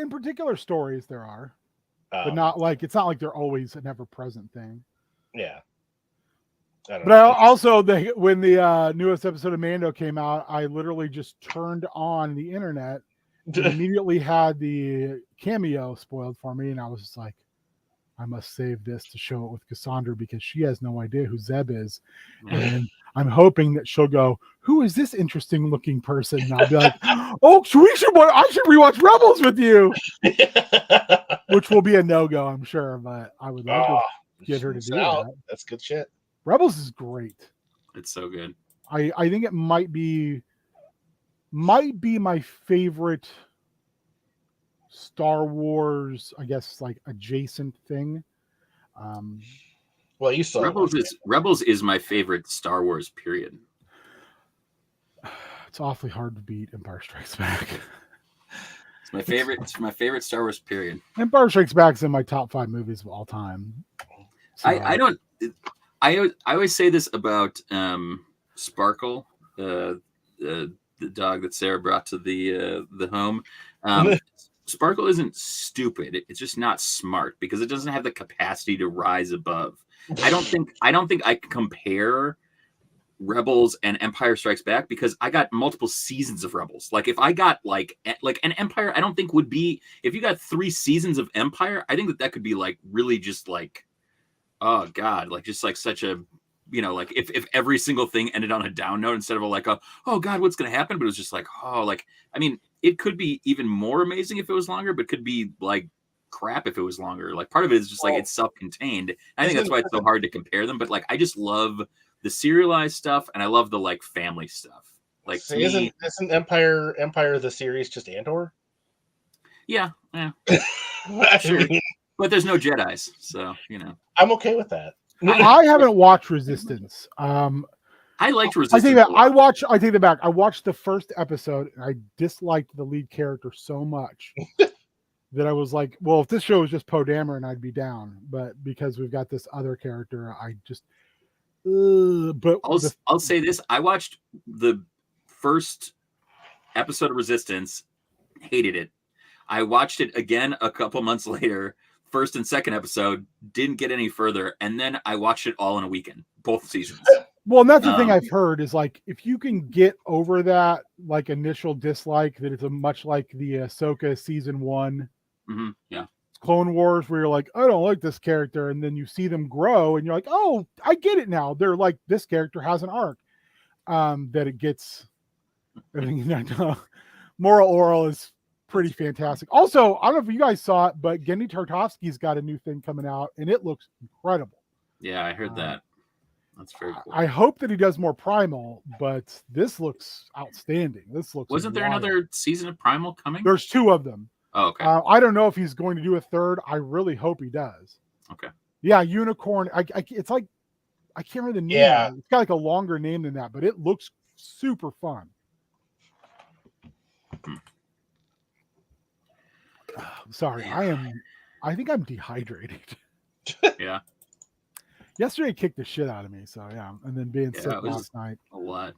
in particular stories there are, but not like it's not like they're always an ever-present thing. Yeah. But also, when the newest episode of Mando came out, I literally just turned on the internet and immediately had the cameo spoiled for me, and I was just like, I must save this to show it with Cassandra because she has no idea who Zeb is. And I'm hoping that she'll go, who is this interesting looking person? And I'll be like, oh, I should rewatch Rebels with you. Which will be a no-go, I'm sure, but I would love to get her to do that. That's good shit. Rebels is great. It's so good. I think it might be my favorite Star Wars, I guess, like adjacent thing. Well, you saw Rebels is my favorite Star Wars period. It's awfully hard to beat Empire Strikes Back. It's my favorite. It's my favorite Star Wars period. Empire Strikes Back is in my top 5 movies of all time. So, I always say this about Sparkle, the dog that Sarah brought to the home. Sparkle isn't stupid. It's just not smart because it doesn't have the capacity to rise above. I don't think I can compare Rebels and Empire Strikes Back because I got multiple seasons of Rebels. Like if I got like an Empire, I don't think would be, if you got 3 seasons of Empire, I think that could be like really just like, oh God, like just like such a, like if every single thing ended on a down note instead of like oh God, what's going to happen? But it was just like, I mean, it could be even more amazing if it was longer, but could be like crap if it was longer. Like part of it is just like it's self-contained. I think that's why it's so hard to compare them. But like I just love the serialized stuff and I love the like family stuff. Like so isn't Empire the series just Andor? Yeah. Sure. But there's no Jedis, so I'm okay with that. I haven't watched Resistance. I liked Resistance. I take that back. I watched the first episode and I disliked the lead character so much that I was like, well, if this show was just Poe Dameron, I'd be down. But because we've got this other character, I just but I'll say this. I watched the first episode of Resistance, hated it. I watched it again a couple months later, first and second episode, didn't get any further, and then I watched it all in a weekend, both seasons. Well, and that's the thing I've heard is like if you can get over that like initial dislike, that it's much like the Ahsoka season 1, Clone Wars, where you're like, I don't like this character, and then you see them grow, and you're like, oh, I get it now. They're like, this character has an arc. That it gets. Moral Oral is pretty fantastic. Also, I don't know if you guys saw it, but Gendy Tartakovsky's got a new thing coming out, and it looks incredible. Yeah, I heard that. That's very cool. I hope that he does more Primal, but this looks outstanding. This looks Wasn't there wild. another season of Primal coming? There's 2 of them. Oh, okay. I don't know if he's going to do a third. I really hope he does. Okay. Yeah, Unicorn. It's like, I can't remember the name. Yeah. Of it. It's got like a longer name than that, but it looks super fun. Sorry, I think I'm dehydrated. Yeah. Yesterday kicked the shit out of me, so yeah. And then being sick last night. A lot.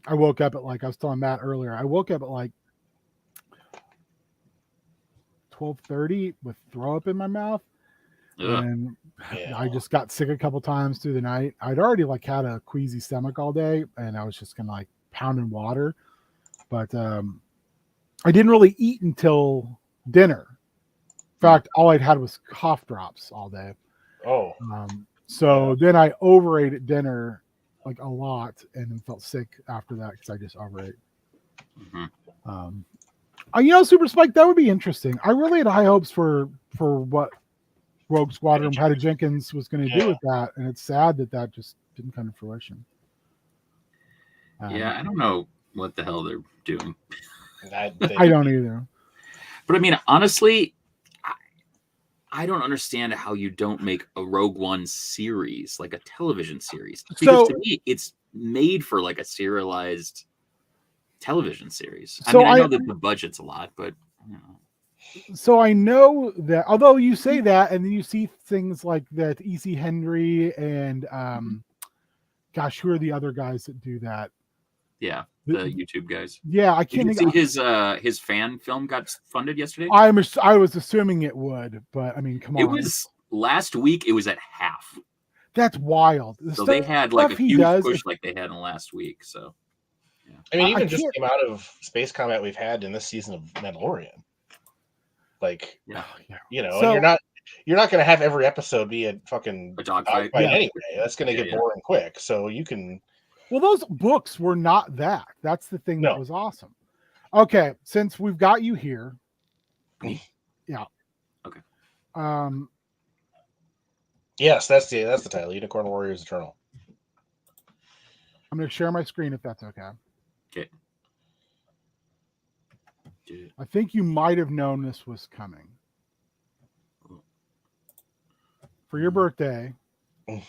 I woke up at I was telling Matt earlier, I woke up at 12:30 with throw up in my mouth. Ugh. And I just got sick a couple times through the night. I'd already had a queasy stomach all day, and I was just kind of pounding water. But I didn't really eat until dinner. In fact, all I'd had was cough drops all day. Oh. So then I overate at dinner a lot, and then felt sick after that because I just overate. Mm-hmm. Super Spike, that would be interesting. I really had high hopes for what Rogue Squadron Patty Jenkins was going to do with that, and it's sad that just didn't come to fruition. Yeah, I don't know what the hell they're doing. I don't either. But I mean, honestly, I don't understand how you don't make a Rogue One series, like a television series. Because to me, it's made for a serialized television series. I mean, I know that the budget's a lot, but So I know that, although you say that, and then you see things like that, E.C. Henry and who are the other guys that do that? Yeah, the YouTube guys. Yeah, I can't see his fan film got funded yesterday. I was assuming it would, but I mean, come on. It was last week. It was at half. That's wild. So they had a huge push like they had in last week. So, yeah. I mean, even just the amount of space combat we've had in this season of Mandalorian. And you're not going to have every episode be a fucking dogfight anyway. That's going to get boring quick. So you can. Well, those books were not that. That's the thing that was awesome. Okay, since we've got you here, yeah. Okay. Yes, that's the title. Unicorn Warriors Eternal. I'm going to share my screen if that's okay. Okay. I think you might have known this was coming. For your birthday. Beard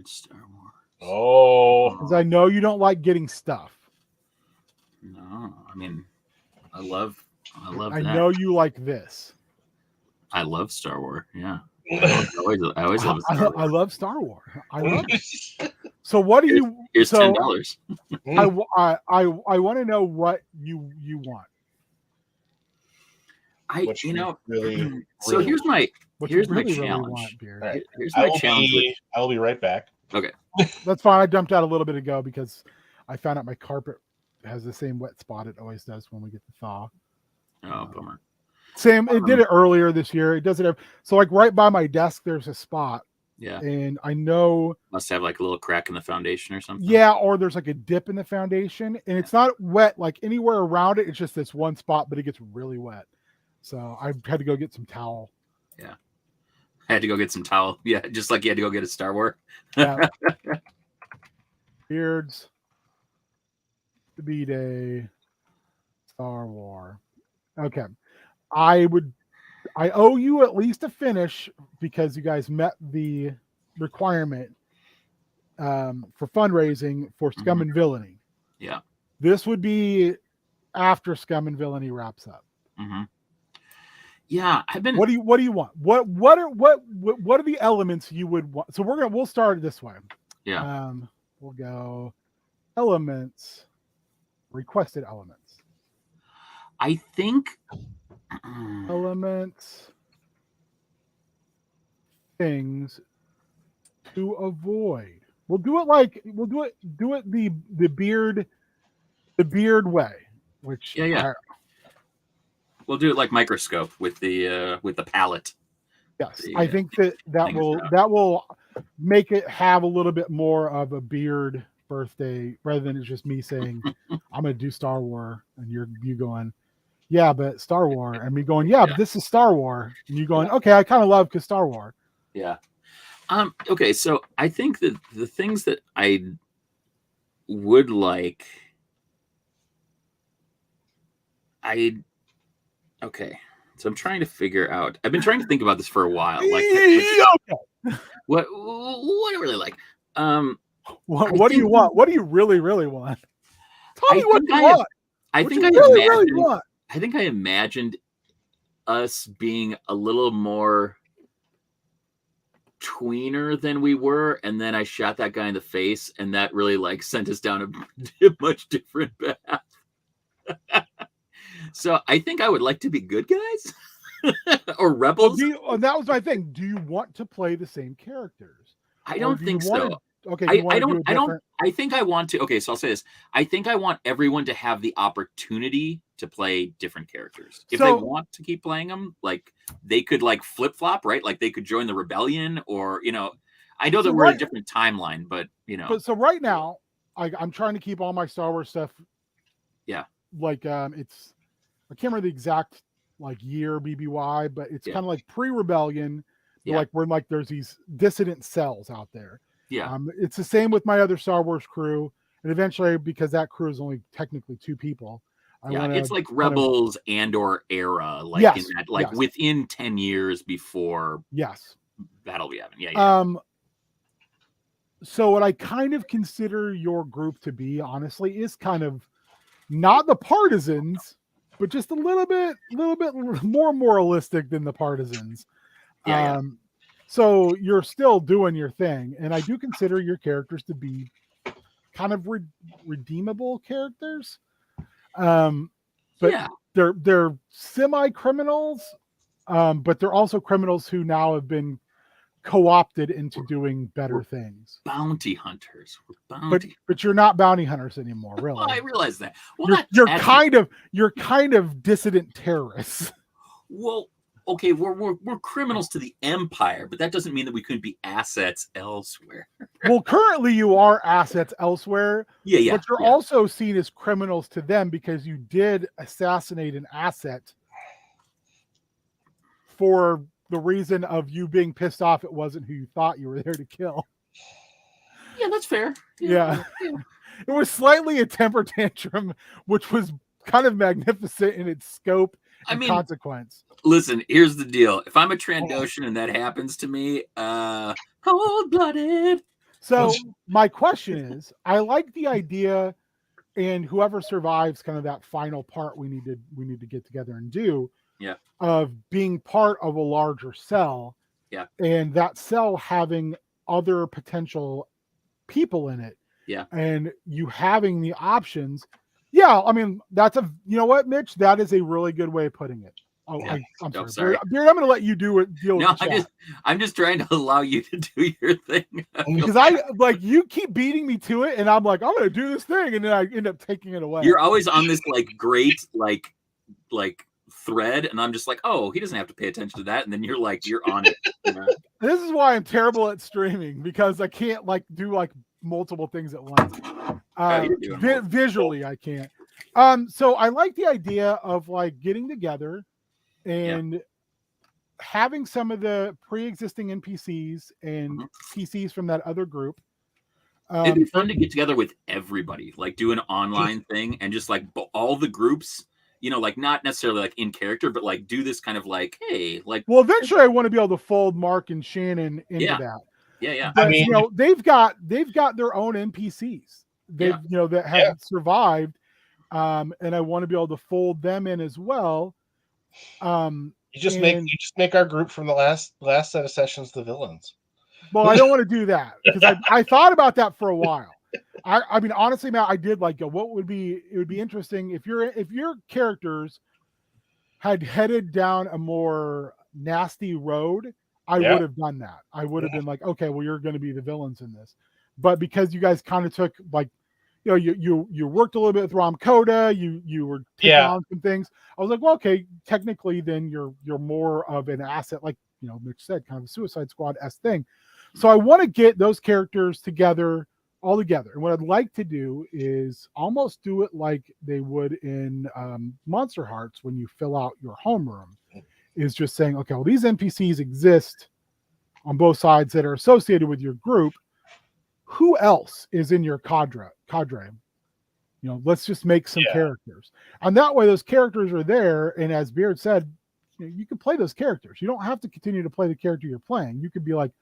Star Wars. Oh. Because I know you don't like getting stuff. No, I mean, I love that. I know you like this. I love Star Wars, yeah. I always love Star Wars. I love Star Wars. I love it. So what do you? Here's $10. I want to know what you want. So here's my challenge. Right. Here's my challenge. I will be right back. Okay. That's fine. I dumped out a little bit ago because I found out my carpet has the same wet spot it always does when we get the thaw. Oh, bummer. Same. It did it earlier this year. It does it. So right by my desk, there's a spot. Yeah. And I know. Must have a little crack in the foundation or something. Yeah. Or there's a dip in the foundation, and it's not wet anywhere around it. It's just this one spot, but it gets really wet. So I had to go get some towel. Yeah. I had to go get some towel. Yeah. Just like you had to go get a Star Wars. Yeah. Beards. The B-Day. Star Wars. Okay. I owe you at least a finish because you guys met the requirement for fundraising for Scum and Villainy. Yeah. This would be after Scum and Villainy wraps up. Mm-hmm. Yeah, I've been. What do you want? What are the elements you would want? So we'll start this way. Yeah. We'll go elements, requested elements. I think elements, things to avoid. We'll do it the beard way, which we'll do it like Microscope with the palette. Yes, I think that will make it have a little bit more of a beard birthday rather than it's just me saying I'm going to do Star Wars and you going, yeah, but Star Wars, and me going, yeah, but this is Star Wars, and you going, okay, I kind of love because Star Wars. Yeah, Okay, so I think that the things that I would like, okay. So I'm trying to figure out. I've been trying to think about this for a while. Like Okay. what do I really like? What do you want? What do you really, really want? Tell me what you want. I What think you I really, really imagined. want. I think I imagined us being a little more tweener than we were, and then I shot that guy in the face, and that really like sent us down a much different path. So I think I would like to be good guys or rebels. That was my thing. Do you want to play the same characters? I don't think so. Okay, I don't. I think I want to. Okay, so I'll say this. I think I want everyone to have the opportunity to play different characters. If they want to keep playing them, like they could like flip flop, right? Like they could join the rebellion, or I know that we're in a different timeline, but But so right now, I'm trying to keep all my Star Wars stuff. Yeah. Like I can't remember the exact like year BBY, but it's kind of like pre-rebellion. Yeah. Like when like there's these dissident cells out there. Yeah. It's the same with my other Star Wars crew, and eventually, because that crew is only technically 2 people. It's like Rebels and/or Era, like in that, like within 10 years before. Yes. That'll be happening. Yeah. So what I kind of consider your group to be, honestly, is kind of not the partisans, but just a little bit more moralistic than the partisans. Yeah. So you're still doing your thing, and I do consider your characters to be kind of redeemable characters. But they're semi-criminals, but they're also criminals who now have been co-opted into doing better things. Bounty hunters. But you're not bounty hunters anymore, really. Well, I realize that. Well, you're kind of dissident terrorists. Well, okay, we're criminals to the Empire, but that doesn't mean that we couldn't be assets elsewhere. Well, currently you are assets elsewhere. Yeah. But you're also seen as criminals to them because you did assassinate an asset for the reason of you being pissed off it wasn't who you thought you were there to kill. Yeah, that's fair. Yeah. It was slightly a temper tantrum, which was kind of magnificent in its scope and consequence. Listen, here's the deal. If I'm a Trandoshan and that happens to me, cold-blooded. So my question is, I like the idea, and whoever survives kind of that final part we need to get together and do, of being part of a larger cell, and that cell having other potential people in it, and you having the options. Yeah, I mean, that's you know what, Mitch? That is a really good way of putting it. Oh, I'm sorry. Beard, I'm going to let you deal with I'm just trying to allow you to do your thing. Because you keep beating me to it, and I'm like, I'm going to do this thing, and then I end up taking it away. You're always on this like great like thread, and I'm just like, oh, he doesn't have to pay attention to that, and then you're on it. This is why I'm terrible at streaming, because I can't do multiple things at once. Visually, I can't. So I like the idea of getting together and having some of the pre-existing NPCs and PCs from that other group. It'd be fun to get together with everybody, do an online thing, and just all the groups, not necessarily in character, but do this kind of hey, Well, eventually I want to be able to fold Mark and Shannon into that. Yeah. But, they've got their own NPCs. That have survived, and I want to be able to fold them in as well. You just make our group from the last set of sessions the villains. Well, I don't want to do that because I thought about that for a while. I mean, honestly, Matt, I did what would be interesting if your characters had headed down a more nasty road. I would have done that. I would have been okay, well, you're going to be the villains in this. But because you guys kind of took you worked a little bit with Ram Koda, you were taking on some things. I was like, well, okay, technically then you're more of an asset, Mitch said, kind of a Suicide Squad-esque thing. So I want to get those characters all together. And what I'd like to do is almost do it like they would in Monster Hearts when you fill out your homeroom. Is just saying, okay, well, these NPCs exist on both sides that are associated with your group, who else is in your cadre? Let's just make some characters. And that way those characters are there. And as Beard said, you can play those characters. You don't have to continue to play the character you're playing. You could be like,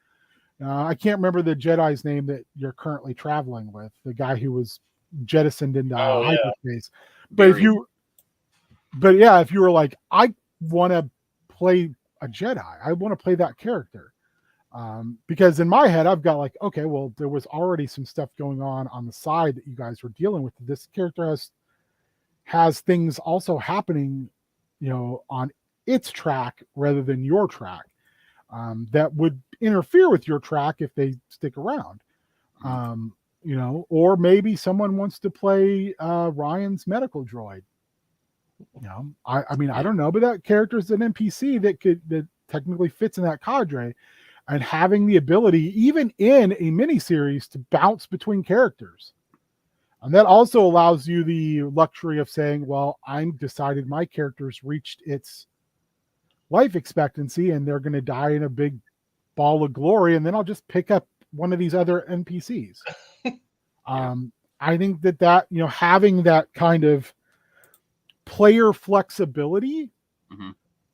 I can't remember the Jedi's name that you're currently traveling with, the guy who was jettisoned into hyperspace. But if you were like, I want to play a Jedi, I want to play that character. Because in my head, I've got like, okay, well, there was already some stuff going on the side that you guys were dealing with. This character has things also happening, on its track rather than your track, that would interfere with your track if they stick around. Or maybe someone wants to play Ryan's medical droid. I don't know, but that character is an NPC that technically fits in that cadre. And having the ability, even in a miniseries, to bounce between characters. And that also allows you the luxury of saying, well, I'm decided my character's reached its life expectancy and they're going to die in a big ball of glory. And then I'll just pick up one of these other NPCs. I think that, having that kind of player flexibility,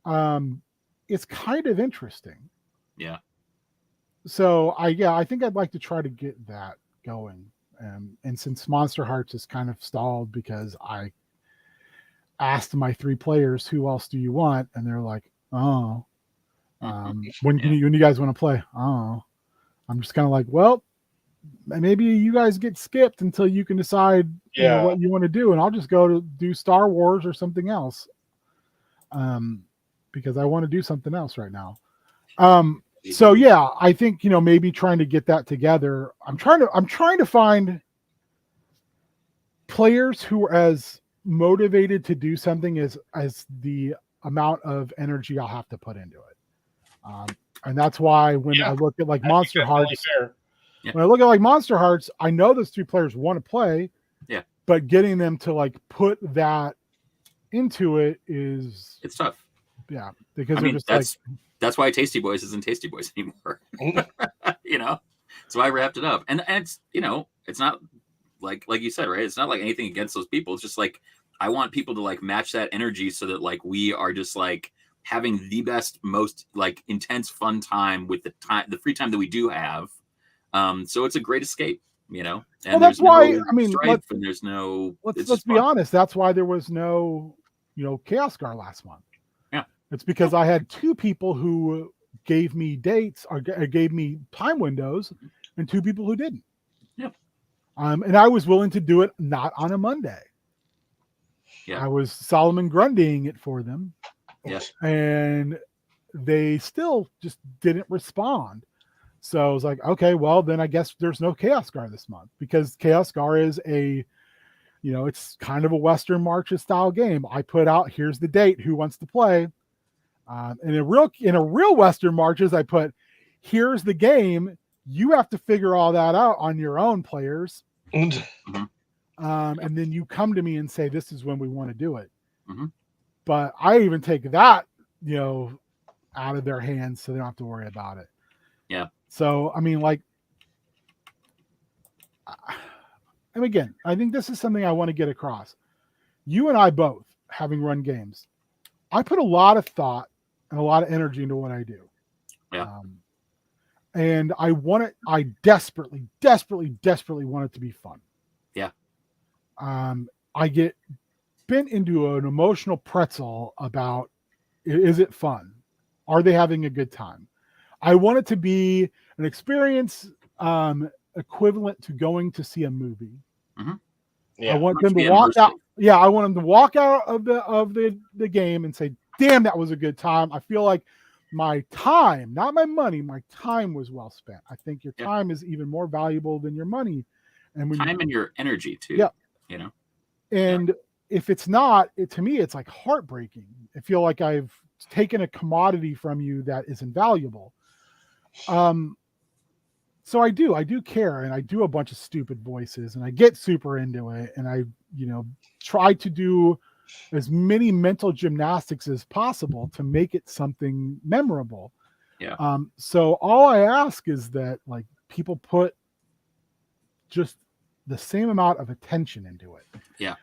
is kind of interesting. Yeah. So I think I'd like to try to get that going. And since Monster Hearts is kind of stalled because I asked my 3 players, who else do you want? And they're like, when you guys want to play? Oh, I'm just kind of like, well, maybe you guys get skipped until you can decide what you want to do. And I'll just go to do Star Wars or something else. Because I want to do something else right now. So yeah, I think, maybe trying to get that together. I'm trying to find players who are as motivated to do something as the amount of energy I'll have to put into it. And that's why when I look at like Monster Hearts, when I look at like Monster Hearts, I know those 3 players want to play, but getting them to like put that into it it's tough. Yeah, because they're just that's why Tasty Boys isn't Tasty Boys anymore. So I wrapped it up, and it's it's not like you said, right? It's not like anything against those people. It's just like I want people to like match that energy so that like we are just like having the best, most like intense fun time with the free time that we do have. So it's a great escape, And that's why strife and there's no. Let's be honest. That's why there was no Chaos Guard last month. It's because I had 2 people who gave me dates or gave me time windows and 2 people who didn't. And I was willing to do it not on a Monday. I was Solomon Grundying it for them. And they still just didn't respond. So I was like, okay, well, then I guess there's no Chaos Guard this month because Chaos Guard is it's kind of a Western Marches style game. I put out, here's the date, who wants to play? In a real Western Marches, I put, here's the game. You have to figure all that out on your own, players. And then you come to me and say, this is when we want to do it. But I even take that, out of their hands so they don't have to worry about it. So, and again, I think this is something I want to get across. You and I both, having run games, I put a lot of thought and a lot of energy into what I do. And I desperately, desperately, desperately want it to be fun. I get bent into an emotional pretzel about, is it fun? Are they having a good time? I want it to be an experience equivalent to going to see a movie. I want them to walk out. I want them to walk out of the game and say, damn, that was a good time. I feel like my time, not my money, my time was well spent. I think your time is even more valuable than your money. And and your energy too. And if it's not, to me, it's like heartbreaking. I feel like I've taken a commodity from you that is invaluable. So I do care, and I do a bunch of stupid voices, and I get super into it, and I, try to do as many mental gymnastics as possible to make it something memorable. Yeah. So all I ask is that like people put just the same amount of attention into it. Yeah.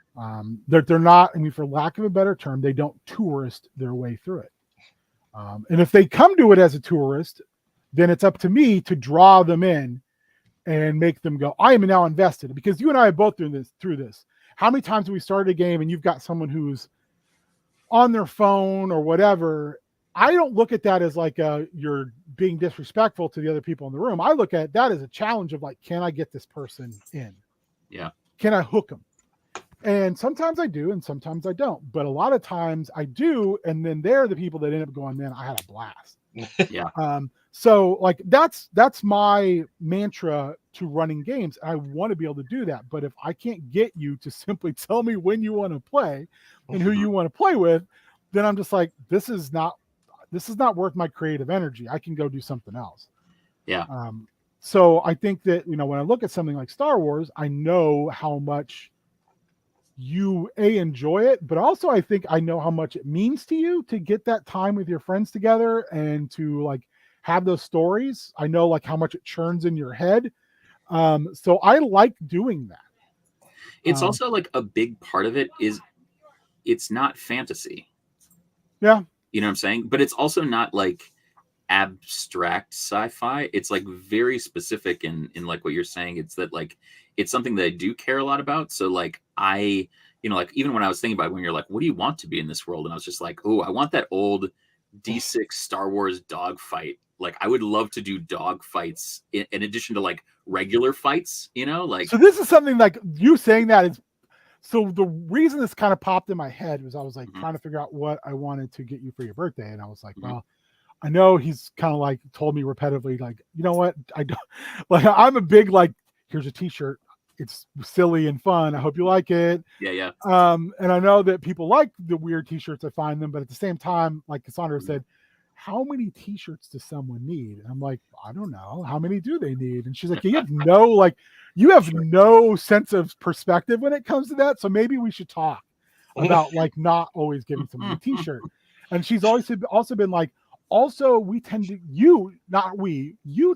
They're not, I mean, for lack of a better term, they don't tourist their way through it. And if they come to it as a tourist, then it's up to me to draw them in and make them go, I am now invested. Because you and I have both through this. How many times have we started a game and you've got someone who's on their phone or whatever? I don't look at that as like you're being disrespectful to the other people in the room. I look at that as a challenge of like, can I get this person in? Yeah. Can I hook them? And sometimes I do, and sometimes I don't. But a lot of times I do, and then they're the people that end up going, man, I had a blast. Yeah. So like that's my mantra to running games. I want to be able to do that. But if I can't get you to simply tell me when you want to play and who you want to play with, then I'm just like, this is not worth my creative energy. I can go do something else. Yeah. So I think that, you know, when I look at something like Star Wars, I know how much you enjoy it, but also I think I know how much it means to you to get that time with your friends together and to like have those stories. I know like how much it churns in your head. So I like doing that. It's also like a big part of it is it's not fantasy. Yeah. You know what I'm saying? But it's also not like abstract sci-fi. It's like very specific in like what you're saying. It's that like it's something that I do care a lot about. So like I, you know, like even when I was thinking about it, when you're like, what do you want to be in this world? And I was just like, oh, I want that old D6 Star Wars dogfight. Like I would love to do dog fights in addition to like regular fights, you know, like. So this is something like you saying that is, so the reason this kind of popped in my head was I was like trying to figure out what I wanted to get you for your birthday. And I was like, well, I know he's kind of like told me repetitively, like, you know what? I don't like, I'm a big, like, here's a t-shirt. It's silly and fun. I hope you like it. Yeah. And I know that people like the weird t-shirts. I find them, but at the same time, like Cassandra said, how many t-shirts does someone need? And I'm like, I don't know. How many do they need? And she's like, you have no sense of perspective when it comes to that. So maybe we should talk about like not always giving someone a t-shirt. And she's always also been like, also, you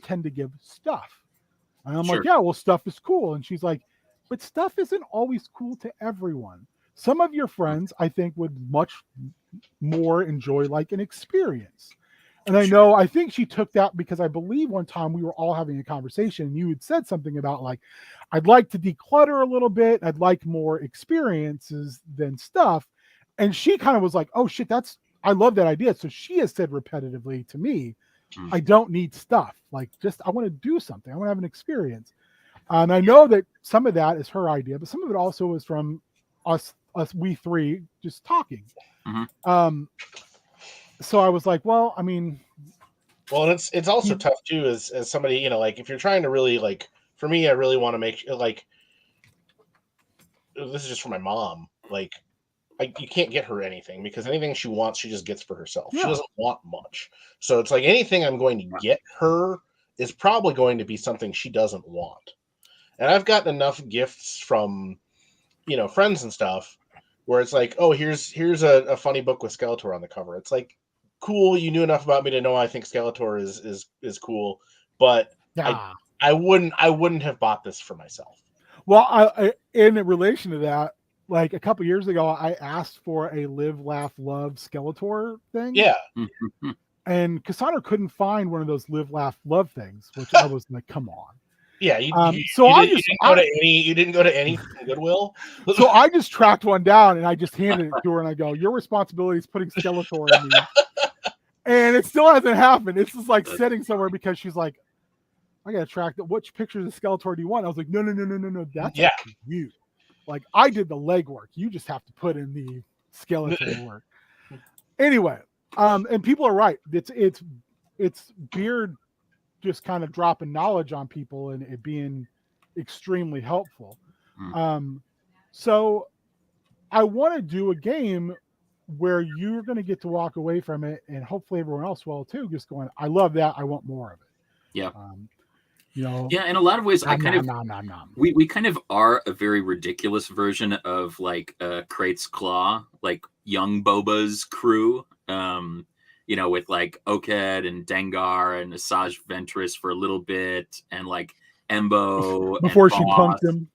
tend to give stuff. And I'm like, yeah, well, stuff is cool. And she's like, but stuff isn't always cool to everyone. Some of your friends, I think, would much more enjoy like an experience. And I think she took that because I believe one time we were all having a conversation and you had said something about like, I'd like to declutter a little bit. I'd like more experiences than stuff. And she kind of was like, oh shit, I love that idea. So she has said repetitively to me, I don't need stuff. Like just, I want to do something. I want to have an experience. And I know that some of that is her idea, but some of it also is from we three just talking. So I was like, well, I mean, well, and it's also tough too, as somebody, you know, like if you're trying to really like, for me, I really want to make like, this is just for my mom. Like, you can't get her anything because anything she wants, she just gets for herself. Yeah. She doesn't want much. So it's like anything I'm going to get her is probably going to be something she doesn't want. And I've gotten enough gifts from, you know, friends and stuff where it's like, oh, here's a funny book with Skeletor on the cover. It's like, cool. You knew enough about me to know I think Skeletor is cool, but I wouldn't have bought this for myself. Well, I in relation to that, like a couple years ago, I asked for a Live, Laugh, Love Skeletor thing. Yeah. And Cassandra couldn't find one of those Live, Laugh, Love things, which I was like, come on. Yeah. You didn't go to any Goodwill. So I just tracked one down and I just handed it to her and I go, your responsibility is putting Skeletor in me. And it still hasn't happened. It's just like sitting somewhere because she's like, I got to track that. Which pictures of Skeletor do you want? I was like, no. That's you. Like I did the legwork. You just have to put in the skeleton work. Anyway, and people are right. It's Beard just kind of dropping knowledge on people and it being extremely helpful. So I want to do a game where you're going to get to walk away from it, and hopefully everyone else will too. Just going, I love that. I want more of it. Yeah. You know, yeah, in a lot of ways, we kind of are a very ridiculous version of like Krait's Claw, like young Boba's crew. you know, with like Oked and Dengar and Asajj Ventress for a little bit, and like Embo before and she Boss. punked him.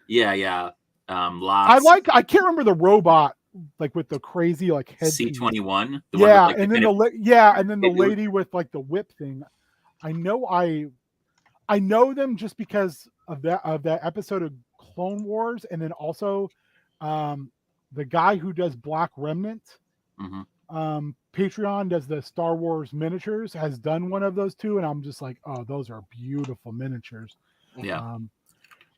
Yeah. Lots. I can't remember the robot like with the crazy like head C-21. Yeah, One with, like, and then the lady with like the whip thing. I know them just because of that episode of Clone Wars, and then also the guy who does Black Remnant, Patreon does the Star Wars miniatures, has done one of those two, and I'm just like, oh, those are beautiful miniatures. Yeah.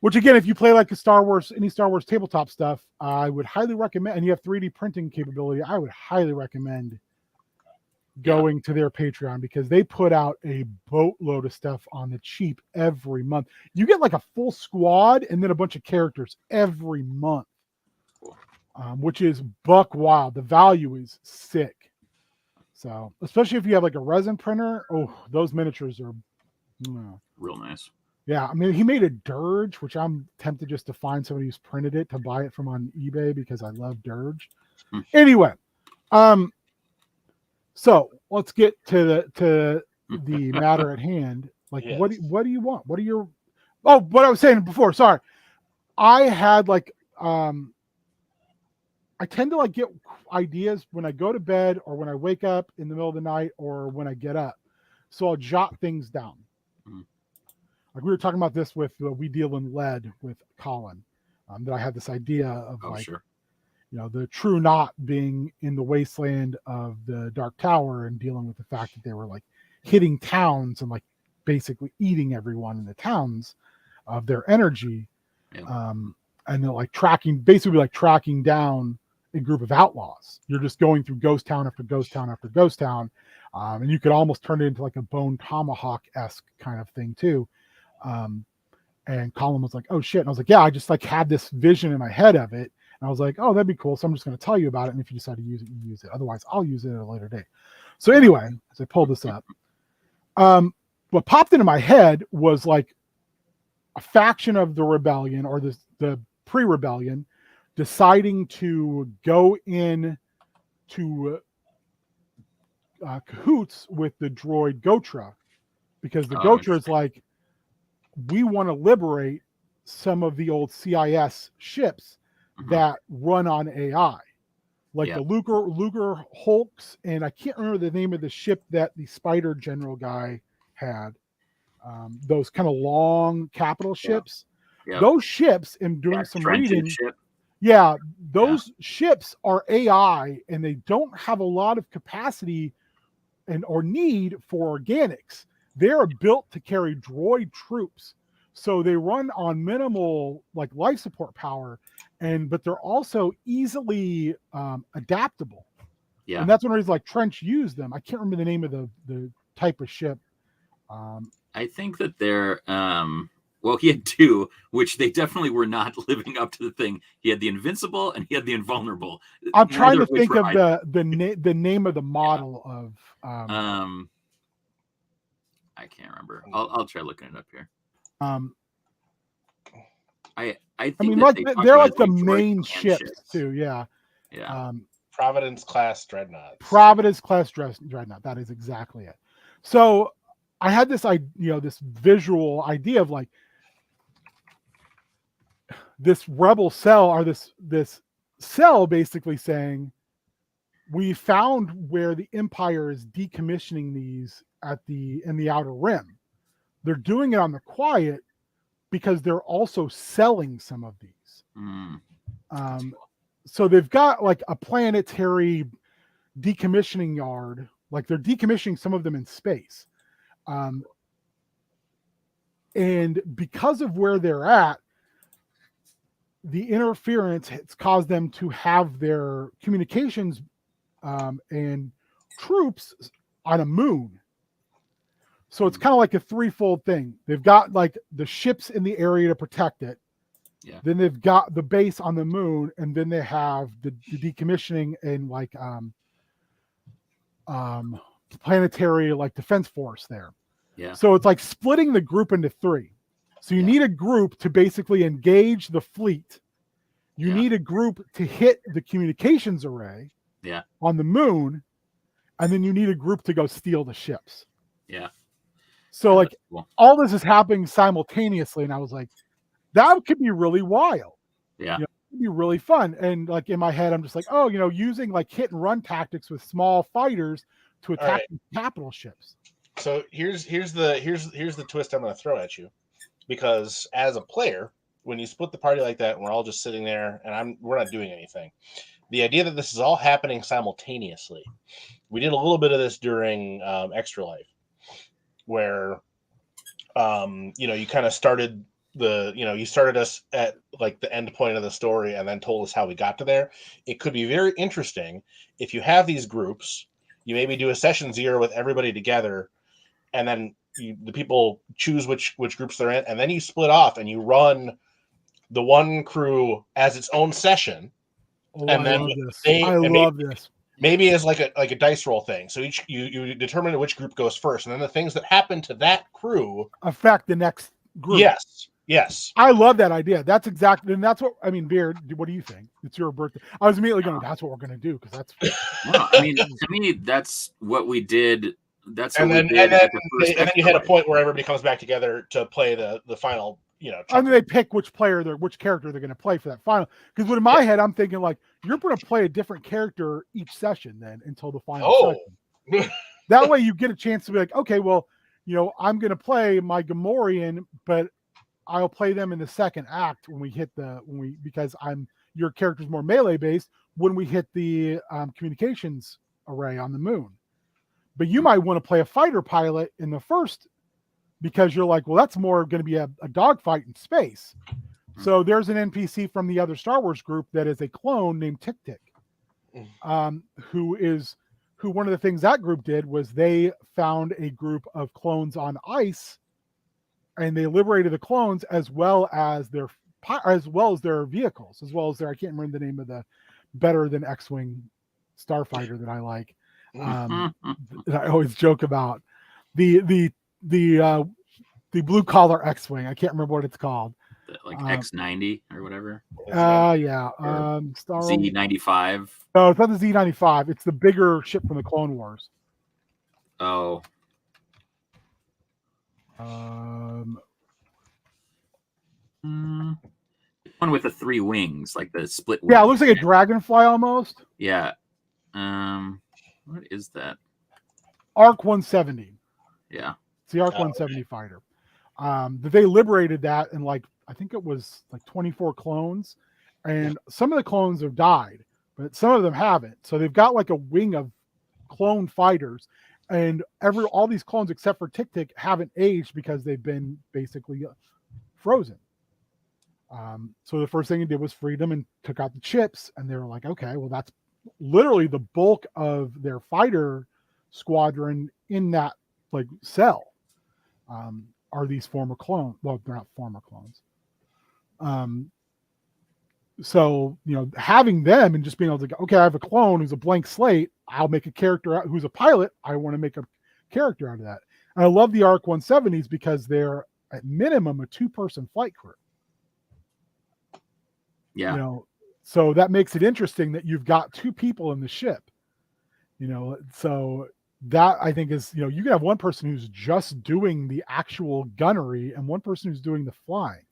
Which again, if you play like any Star Wars tabletop stuff, I would highly recommend, and you have 3D printing capability, I would highly recommend going to their Patreon, because they put out a boatload of stuff on the cheap every month. You get like a full squad and then a bunch of characters every month, which is buck wild. The value is sick. So especially if you have like a resin printer, those miniatures are real nice. Yeah, I mean, he made a dirge, which I'm tempted just to find somebody who's printed it to buy it from on eBay, because I love dirge. Anyway, so let's get to the matter at hand. Like, Yes. what do you want? What are your? Oh, what I was saying before. Sorry, I had like I tend to like get ideas when I go to bed, or when I wake up in the middle of the night, or when I get up. So I'll jot things down. Like we were talking about this with We Deal in Lead with Colin, that I had this idea of the true knot being in the wasteland of the Dark Tower, and dealing with the fact that they were like hitting towns and like basically eating everyone in the towns of their energy. And they're like tracking down a group of outlaws. You're just going through ghost town after ghost town after ghost town. And you could almost turn it into like a Bone Tomahawk-esque kind of thing too. And Colin was like, oh shit. And I was like, yeah, I just like had this vision in my head of it. And I was like, oh, that'd be cool. So I'm just going to tell you about it. And if you decide to use it, you use it. Otherwise, I'll use it at a later date. So anyway, as I pulled this up, what popped into my head was like a faction of the rebellion, or the pre-rebellion, deciding to go in to cahoots with the droid Gotra, because the Gotra is like, we want to liberate some of the old CIS ships that run on AI, like the Luger Hulks, and I can't remember the name of the ship that the Spider General guy had. Those kind of long capital ships. Those ships, in doing some reading, those ships are AI, and they don't have a lot of capacity or need for organics. They're built to carry droid troops, so they run on minimal like life support power, but they're also easily adaptable. And that's one reason like Trench used them. I can't remember the name of the type of ship. I think that they're well, he had two, which they definitely were not living up to the thing. He had the Invincible and he had the Invulnerable. I'm trying to think of the name of the model of I can't remember. I'll try looking it up here. I think like they're like the main ships too. Yeah. Providence class dreadnought. That is exactly it. So I had this this visual idea of like this rebel cell, or this cell basically saying, we found where the Empire is decommissioning these in the Outer Rim. They're doing it on the quiet because they're also selling some of these. So they've got like a planetary decommissioning yard, like they're decommissioning some of them in space. And because of where they're at, the interference has caused them to have their communications and troops on a moon. So it's kind of like a threefold thing. They've got like the ships in the area to protect it. Then they've got the base on the moon, and then they have the decommissioning and like planetary like defense force there. So it's like splitting the group into three. So you need a group to basically engage the fleet. You need a group to hit the communications array on the moon. and then you need a group to go steal the ships. Yeah. So Yeah, like that's cool. all this is happening simultaneously, and I was like, that could be really wild. Yeah. You know, it could be really fun. And like in my head, I'm just like, oh, using like hit and run tactics with small fighters to attack capital ships. So here's the twist I'm going to throw at you, because as a player, when you split the party like that, and we're all just sitting there, and we're not doing anything. The idea that this is all happening simultaneously. We did a little bit of this during Extra Life, where you kind of started you started us at like the end point of the story and then told us how we got to there. It could be very interesting if you have these groups. You maybe do a session 0 with everybody together, and then the people choose which groups they're in, and then you split off and you run the one crew as its own session. Oh, And I then love this. I love this. Maybe as like a dice roll thing. So each you determine which group goes first, and then the things that happen to that crew affect the next group. Yes. I love that idea. That's exactly, and that's what I mean. Beard, what do you think? It's your birthday. I was immediately going, "That's what we're going to do," because that's. No, I mean, to me, that's what we did. That's what and we did. then you had a point where everybody comes back together to play the final. And then they pick which character they're going to play for that final. Because in my head, I'm thinking like you're going to play a different character each session then until the final session. That way you get a chance to be like, okay, well, I'm going to play my Gamorrean, but I'll play them in the second act because your character's more melee based when we hit the communications array on the moon. But you might want to play a fighter pilot in the first, because you're like, well, that's more going to be a dogfight in space. So there's an NPC from the other Star Wars group that is a clone named Tic Tic, who one of the things that group did was they found a group of clones on ice, and they liberated the clones as well as their vehicles, as well as I can't remember the name of the better than X-Wing starfighter that I like. That I always joke about the blue collar X-Wing. I can't remember what it's called. Like X90 or whatever. Yeah. Z95. No, it's not the Z95. It's the bigger ship from the Clone Wars. Oh. One with the 3 wings, like the split wings. Yeah, it looks like a dragonfly almost. Yeah. What is that? Arc 170. Yeah. It's the Arc 170 fighter. They liberated that, and I think it was 24 clones, and some of the clones have died, but some of them haven't. So they've got a wing of clone fighters, and all these clones except for Tic Tic haven't aged because they've been basically frozen. So the first thing he did was free them and took out the chips, and they were like, okay, well, that's literally the bulk of their fighter squadron in that cell. Are these former clones? Well, they're not former clones. So, having them and just being able to go, okay, I have a clone who's a blank slate. I'll make a character out who's a pilot. I want to make a character out of that. And I love the Arc 170s because they're at minimum a 2-person flight crew. Yeah. So that makes it interesting that you've got 2 people in the ship. So that I think is, you can have one person who's just doing the actual gunnery and one person who's doing the flying.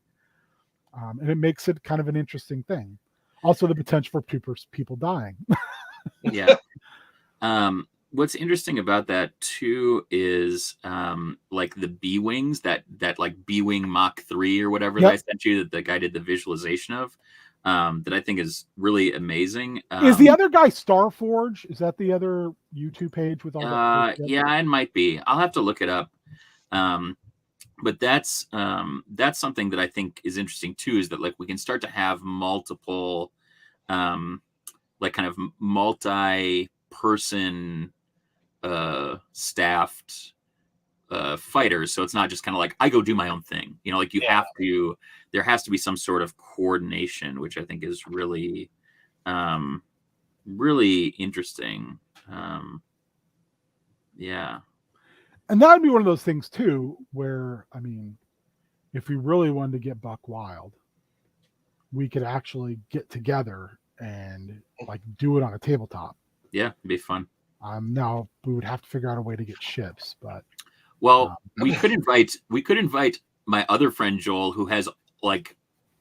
And it makes it kind of an interesting thing. Also, the potential for people dying. Yeah. What's interesting about that too is the B wings, that B wing Mach 3 or whatever that I sent you, that the guy did the visualization of, that I think is really amazing. Is the other guy Starforge? Is that the other YouTube page with all that? Yeah, it might be. I'll have to look it up. But that's something that I think is interesting too, is that we can start to have multiple kind of multi-person staffed fighters. So it's not just kind of I go do my own thing. Have to, there has to be some sort of coordination, which I think is really really interesting. Yeah. And that would be one of those things too, where, if we really wanted to get buck wild, we could actually get together and do it on a tabletop. Yeah, it'd be fun. Now we would have to figure out a way to get ships, but well, we could invite my other friend Joel, who has like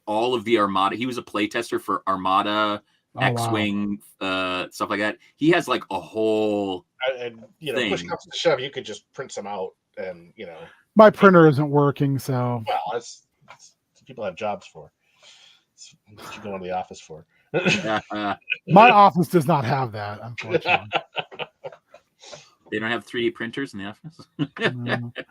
all of the Armada. He was a playtester for Armada, X-Wing, stuff like that. He has like a whole and push comes to shove, you could just print some out, and my printer isn't working, so well, that's people have jobs for. That's what you go into the office for. My office does not have that, unfortunately. They don't have 3D printers in the office.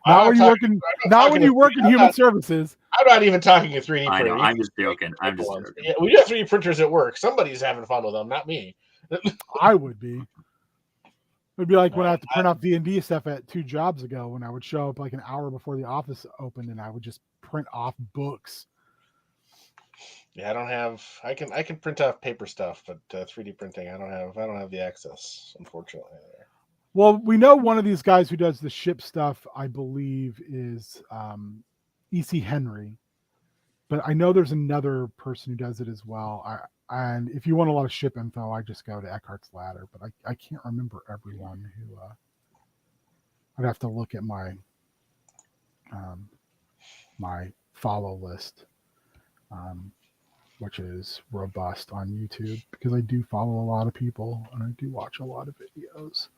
Not when you work in human services. I'm not even talking a 3D printer. I know, I'm just joking. Yeah, we do have 3D printers at work. Somebody's having fun with them, not me. I would be. It'd be like when I had to print off D&D stuff at 2 jobs ago, when I would show up like an hour before the office opened, and I would just print off books. Yeah, I can print off paper stuff, but 3D printing, I don't have the access, unfortunately. Well, we know one of these guys who does the ship stuff, I believe, is E.C. Henry. But I know there's another person who does it as well. And if you want a lot of ship info, I just go to Eckhart's Ladder. But I can't remember everyone who. I'd have to look at my my follow list, which is robust on YouTube, because I do follow a lot of people and I do watch a lot of videos.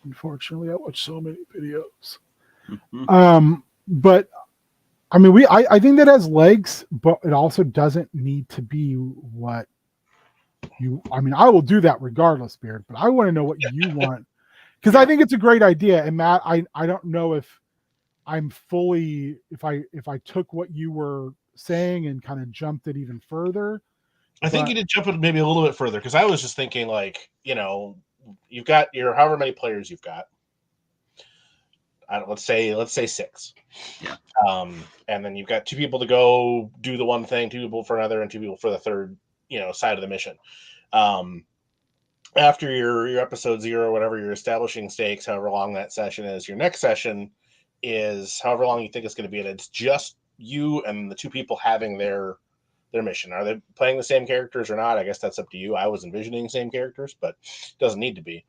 Unfortunately, I watch so many videos. But I mean, I think that has legs, but it also doesn't need to be what you. I mean, I will do that regardless, Beard. But I want to know what you want, because I think it's a great idea. And Matt, I don't know if I'm fully if I took what you were saying and kind of jumped it even further. I think you did jump it maybe a little bit further, because I was just thinking like, you've got your however many players you've got. Let's say 6. Yeah. And then you've got 2 people to go do the one thing, 2 people for another, and 2 people for the third, side of the mission. After your episode 0, whatever, you're establishing stakes, however long that session is. Your next session is however long you think it's going to be, and it's just you and the 2 people having their mission. Are they playing the same characters or not? I guess that's up to you. I was envisioning the same characters, but it doesn't need to be.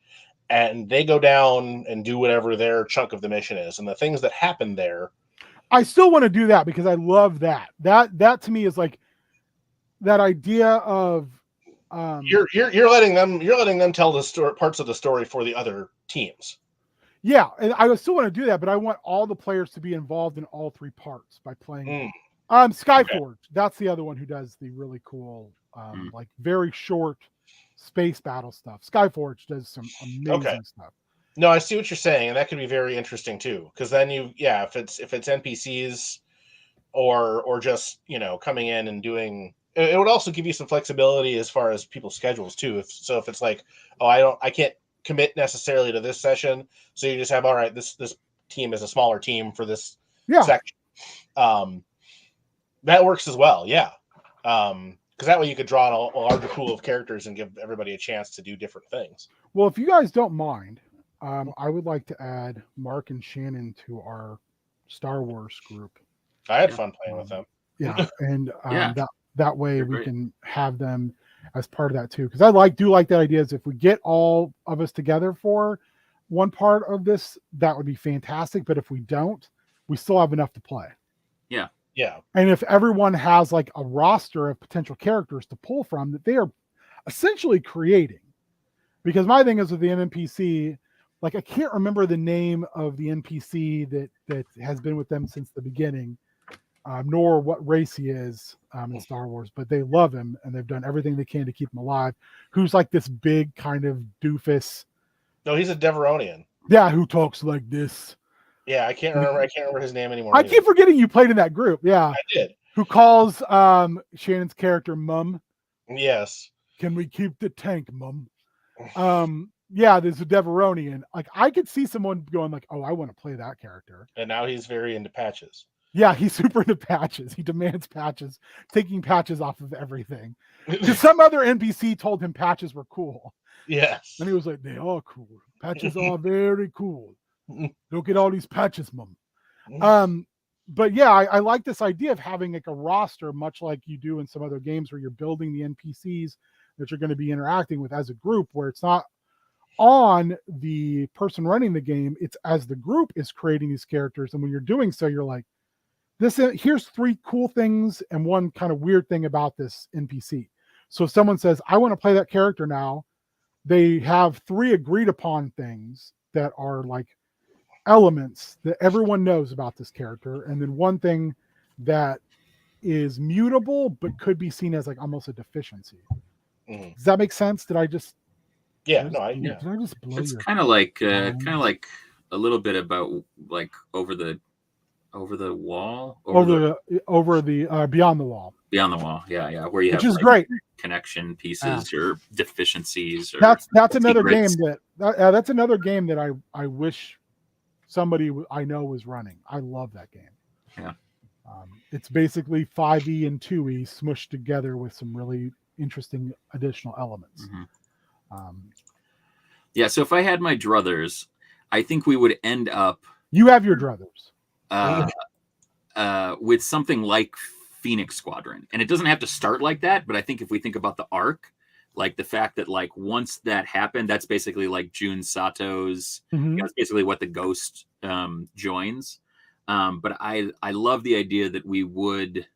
And they go down and do whatever their chunk of the mission is, and the things that happen there. I still want to do that because I love that. That to me is like that idea of you're letting them tell the story, parts of the story for the other teams. Yeah, and I still want to do that, but I want all the players to be involved in all 3 parts by playing. Skyforge, okay. That's the other one who does the really cool, like very short space battle stuff. Skyforge does some amazing stuff. No, I see what you're saying, and that could be very interesting too. Because then if it's NPCs or just coming in and doing, it would also give you some flexibility as far as people's schedules too. If it's like, I can't commit necessarily to this session, so you just have, all right, this team is a smaller team for this section. That works as well, yeah. Because that way you could draw a larger pool of characters and give everybody a chance to do different things. Well, if you guys don't mind, I would like to add Mark and Shannon to our Star Wars group. I had fun playing with them. Yeah, and that way we can have them as part of that too. Because I do like that idea. Is if we get all of us together for one part of this, that would be fantastic. But if we don't, we still have enough to play. Yeah. Yeah. And if everyone has like a roster of potential characters to pull from that they are essentially creating. Because my thing is with the NPC, like I can't remember the name of the NPC that has been with them since the beginning, nor what race he is in Star Wars, but they love him and they've done everything they can to keep him alive. Who's like this big kind of doofus. No, he's a Deveronian. Yeah, who talks like this. Yeah, I can't remember his name anymore. I keep forgetting you played in that group. Yeah, I did. Who calls Shannon's character Mum? Yes. Can we keep the tank, Mum? Yeah, there's a Deveronian. Like I could see someone going like, "Oh, I want to play that character." And now he's very into patches. Yeah, he's super into patches. He demands patches, taking patches off of everything. Because some other NPC told him patches were cool. Yes. And he was like, "They are cool. Patches are very cool. Look at all these patches, Mum." But yeah, I like this idea of having like a roster, much like you do in some other games where you're building the NPCs that you're going to be interacting with as a group, where it's not on the person running the game, it's as the group is creating these characters. And when you're doing so, you're like, here's 3 cool things and 1 kind of weird thing about this NPC. So if someone says, I want to play that character now, they have 3 agreed upon things that are like elements that everyone knows about this character. And then 1 thing that is mutable, but could be seen as like almost a deficiency. Mhm. Does that make sense? Did I just Yeah, did no, I yeah. just blow It's your kind of like a little bit about like over the wall, over the beyond the wall, beyond the wall. Yeah, where you which have is like, great. connection pieces or deficiencies. Or That's another secrets. game that's another game that I wish somebody I know was running. I love that game. Yeah. It's basically 5e and 2e smushed together with some really interesting additional elements. Mm-hmm. Yeah, so if I had my druthers, I think we would end up. You have your druthers. With something like Phoenix Squadron, and it doesn't have to start like that. But I think if we think about the arc, like the fact that like once that happened, that's basically like Jun Sato's. That's basically what the Ghost joins. But I love the idea that we would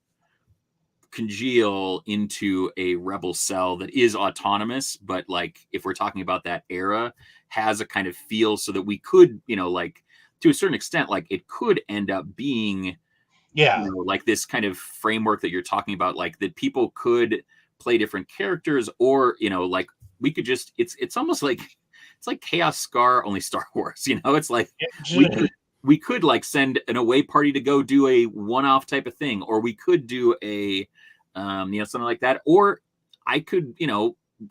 congeal into a rebel cell that is autonomous, but like if we're talking about that era, has a kind of feel so that we could, like to a certain extent, like it could end up being, like this kind of framework that you're talking about, like that people could play different characters, or like we could just it's almost like it's like Chaos Scar, only Star Wars. It's like we could like send an away party to go do a one-off type of thing, or we could do a something like that, or I could,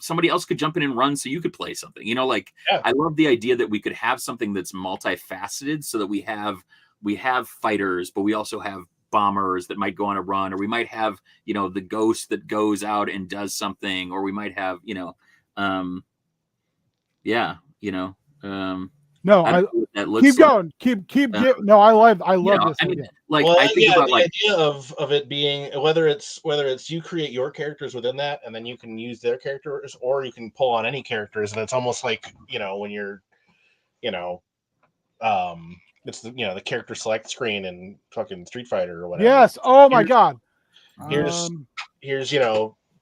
somebody else could jump in and run so you could play something. I love the idea that we could have something that's multifaceted, so that we have fighters, but we also have bombers that might go on a run, or we might have the Ghost that goes out and does something, or we might have no, that looks keep going, keep no, I love this idea. I think about the idea of it being whether it's you create your characters within that, and then you can use their characters, or you can pull on any characters, and it's almost like when you're it's the character select screen in fucking Street Fighter or whatever. Yes. Oh my god. Here's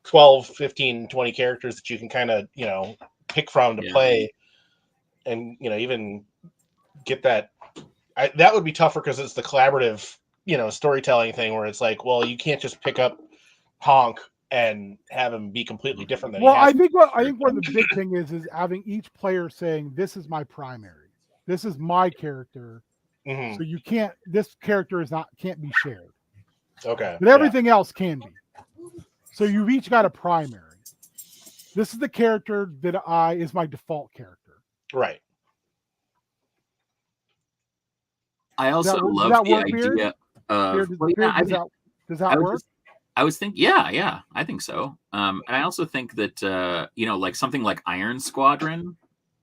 12, 15, 20 characters that you can kind of pick from to play, and even get that. That would be tougher because it's the collaborative storytelling thing, where it's like, well, you can't just pick up Honk and have him be completely different than I think what the big thing is having each player saying, this is my primary, this is my character. Mm-hmm. So you can't. This character can't be shared. Okay. But everything else can be. So you've each got a primary. This is the character that is my default character. Right. I also love the idea of. Does that work? I was thinking, yeah, I think so. And I also think that like something like Iron Squadron,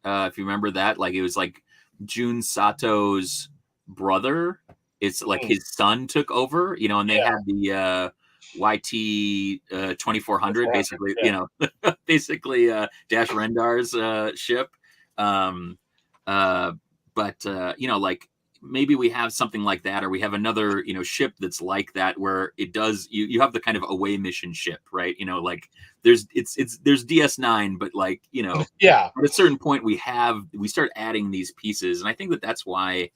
if you remember that, like it was like Jun Sato's brother. It's like his son took over, and they had the YT 2400, basically, basically Dash Rendar's ship. But like maybe we have something like that, or we have another ship that's like that, where it does you have the kind of away mission ship, right? Like there's DS9, but like at a certain point we start adding these pieces, and I think that's why.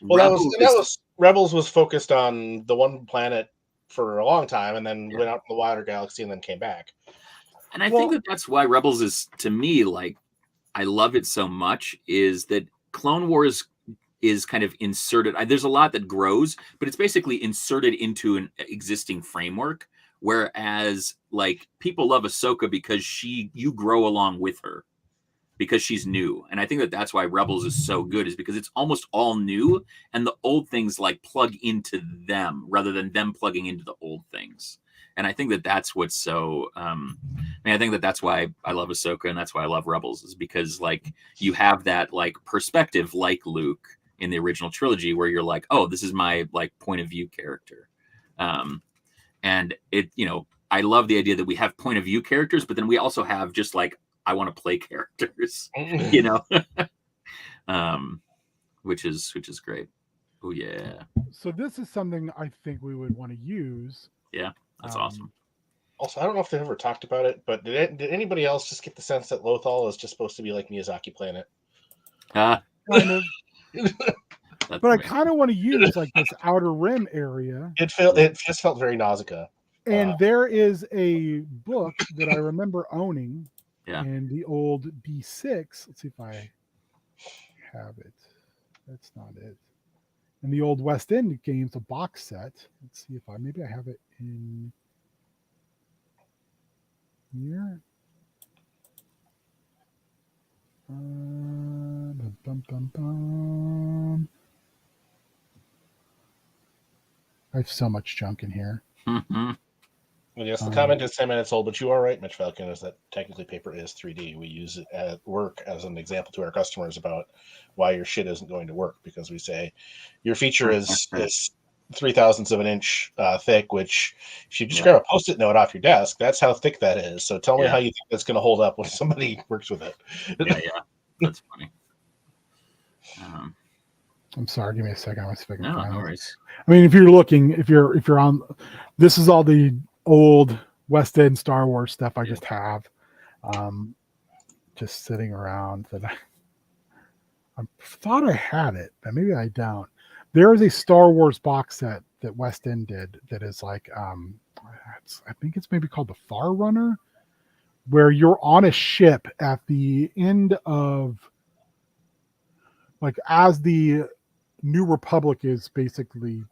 Rebels was focused on the one planet for a long time, and then went out in the wider galaxy, and then came back. And I think that's why Rebels is, to me, like I love it so much, is that Clone Wars is kind of inserted. There's a lot that grows, but it's basically inserted into an existing framework. Whereas, like, people love Ahsoka because you grow along with her, because she's new. And I think that's why Rebels is so good, is because it's almost all new, and the old things like plug into them rather than them plugging into the old things. And I think that's what's so. I think that's why I love Ahsoka, and that's why I love Rebels, is because like you have that like perspective, like Luke in the original trilogy, where you're like, oh, this is my like point of view character, and it I love the idea that we have point of view characters, but then we also have just like I want to play characters, you know, which is great. Oh yeah. So this is something I think we would want to use. Yeah, that's awesome. Also, I don't know if they've ever talked about it, but did anybody else just get the sense that Lothal is just supposed to be like Miyazaki Planet? Kind of. But I kind of want to use like this Outer Rim area. It just felt very Nausicaa. And there is a book that I remember owning in the old B6. Let's see if I have it. That's not it. In the old West End games, a box set. Let's see if maybe I have it in here. I have so much junk in here. Well, yes, the comment is 10 minutes old, but you are right, Mitch Falcon, is that technically paper is 3D. We use it at work as an example to our customers about why your shit isn't going to work, because we say your feature is 0.003 of an inch thick, which if you just grab a Post-it note off your desk, that's how thick that is. So tell me how you think that's going to hold up when somebody works with it. Yeah, that's funny. I'm sorry, give me a second. I'm see if I can find no it. worries. I mean, if you're looking, if you're on, this is all the old West End Star Wars stuff I just have, just sitting around that I thought I had it, but maybe I don't. There is a Star Wars box set that West End did that is like, I think it's maybe called the Far Runner, where you're on a ship at the end of, like, as the New Republic is basically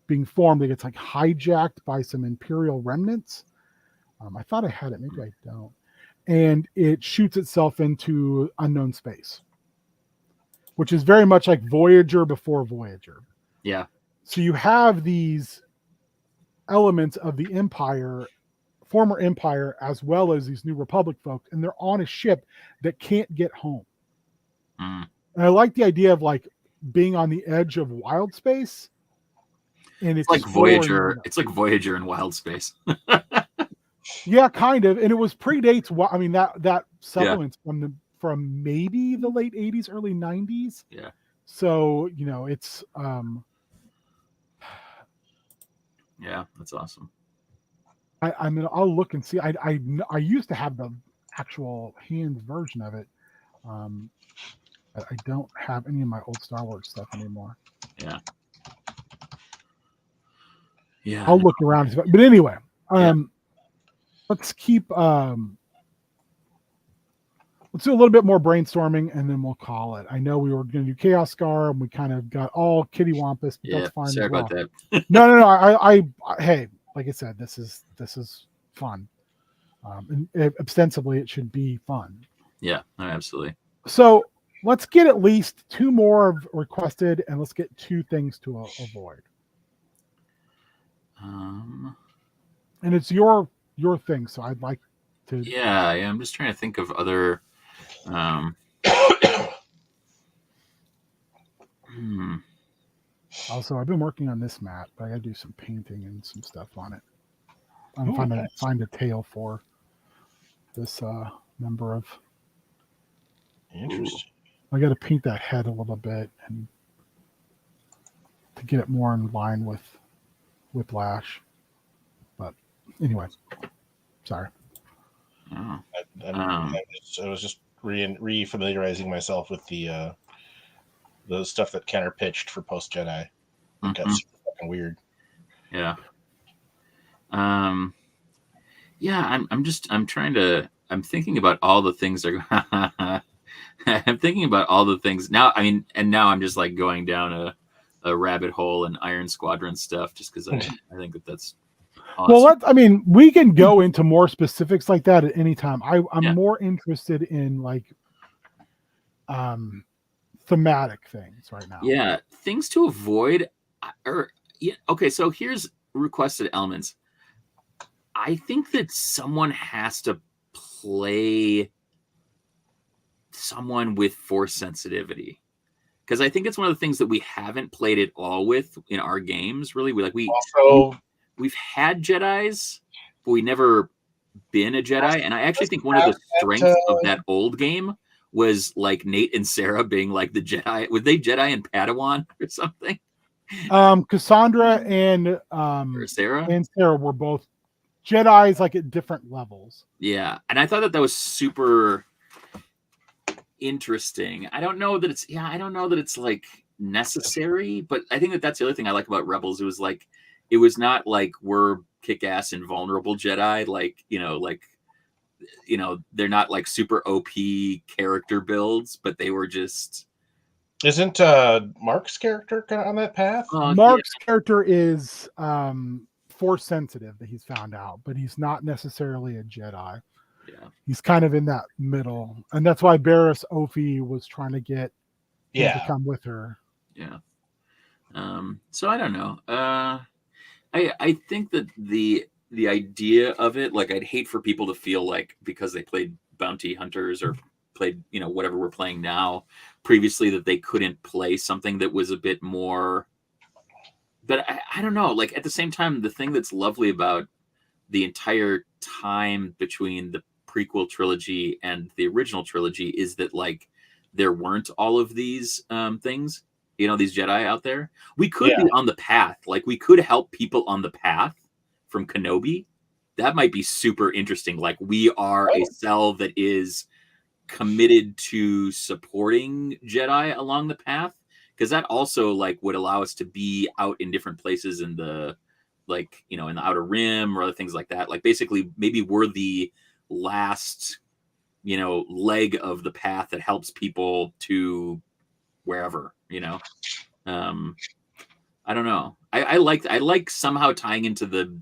being formed, it gets like hijacked by some Imperial remnants. I thought I had it, maybe I don't. And it shoots itself into unknown space, which is very much like Voyager before Voyager. Yeah. So you have these elements of the Empire, former Empire, as well as these New Republic folks, and they're on a ship that can't get home. And I like the idea of like being on the edge of wild space. And it's like Voyager. It's like Voyager in wild space. Yeah, kind of. And it was predates. I mean, that supplements from maybe the late 80s, early 90s. Yeah. So, it's yeah, that's awesome. I mean, I'll look and see. I used to have the actual hand version of it. I don't have any of my old Star Wars stuff anymore. Yeah. Yeah. I'll look around. But anyway, let's keep let's do a little bit more brainstorming and then we'll call it. I know we were going to do Chaos Scar and we kind of got all kittywampus, but that's fine. Sorry about that. No. I hey, like I said, this is fun. And ostensibly it should be fun. Yeah, absolutely. So let's get at least 2 more requested and let's get 2 things to avoid. And it's your thing, so I'd like to. Yeah. I'm just trying to think of other. Also, I've been working on this mat, but I got to do some painting and some stuff on it. I'm trying to find a tail for this number of. Interesting. I got to paint that head a little bit and to get it more in line with Whiplash. But anyway, sorry. I was just re-familiarizing myself with the stuff that Kenner pitched for Post Jedi. It got super fucking weird. Yeah. Yeah. I'm thinking about all the things I'm thinking about all the things now. I mean, and now I'm just like going down a rabbit hole in Iron Squadron stuff just because I think that's awesome. Well, we can go into more specifics like that at any time. I'm more interested in like thematic things right now. Yeah, things to avoid. Okay, so here's requested elements. I think that someone has to play someone with force sensitivity. Because I think it's one of the things that we haven't played at all with in our games. Really, we've had Jedis, but we never been a Jedi, and I actually think one of the strengths of that old game was like Nate and Sarah being like the Jedi. Were they Jedi and Padawan or something? Cassandra Or Sarah? and Sarah were both Jedis, like at different levels. Yeah, and I thought that was super interesting. I don't know that it's like necessary, but I think that that's the other thing I like about Rebels. It was not like we're kick-ass invulnerable Jedi, they're not like super OP character builds, but they were just. Isn't Mark's character kind of on that path? Mark's character is force sensitive, that he's found out, but he's not necessarily a Jedi. Yeah, he's kind of in that middle, and that's why Barriss Ophi was trying to get him to come with her. Yeah. So I don't know. I think that the idea of it, like, I'd hate for people to feel like because they played bounty hunters or played, whatever we're playing now previously, that they couldn't play something that was a bit more. But I don't know. Like, at the same time, the thing that's lovely about the entire time between the prequel trilogy and the original trilogy is that, like, there weren't all of these things, these Jedi out there. We could be on the path. Like, we could help people on the path from Kenobi. That might be super interesting. Like, we are a cell that is committed to supporting Jedi along the path, because that also, like, would allow us to be out in different places in the, like, in the Outer Rim or other things like that. Like, basically, maybe we're the last, leg of the path that helps people to wherever, I don't know. I like somehow tying into the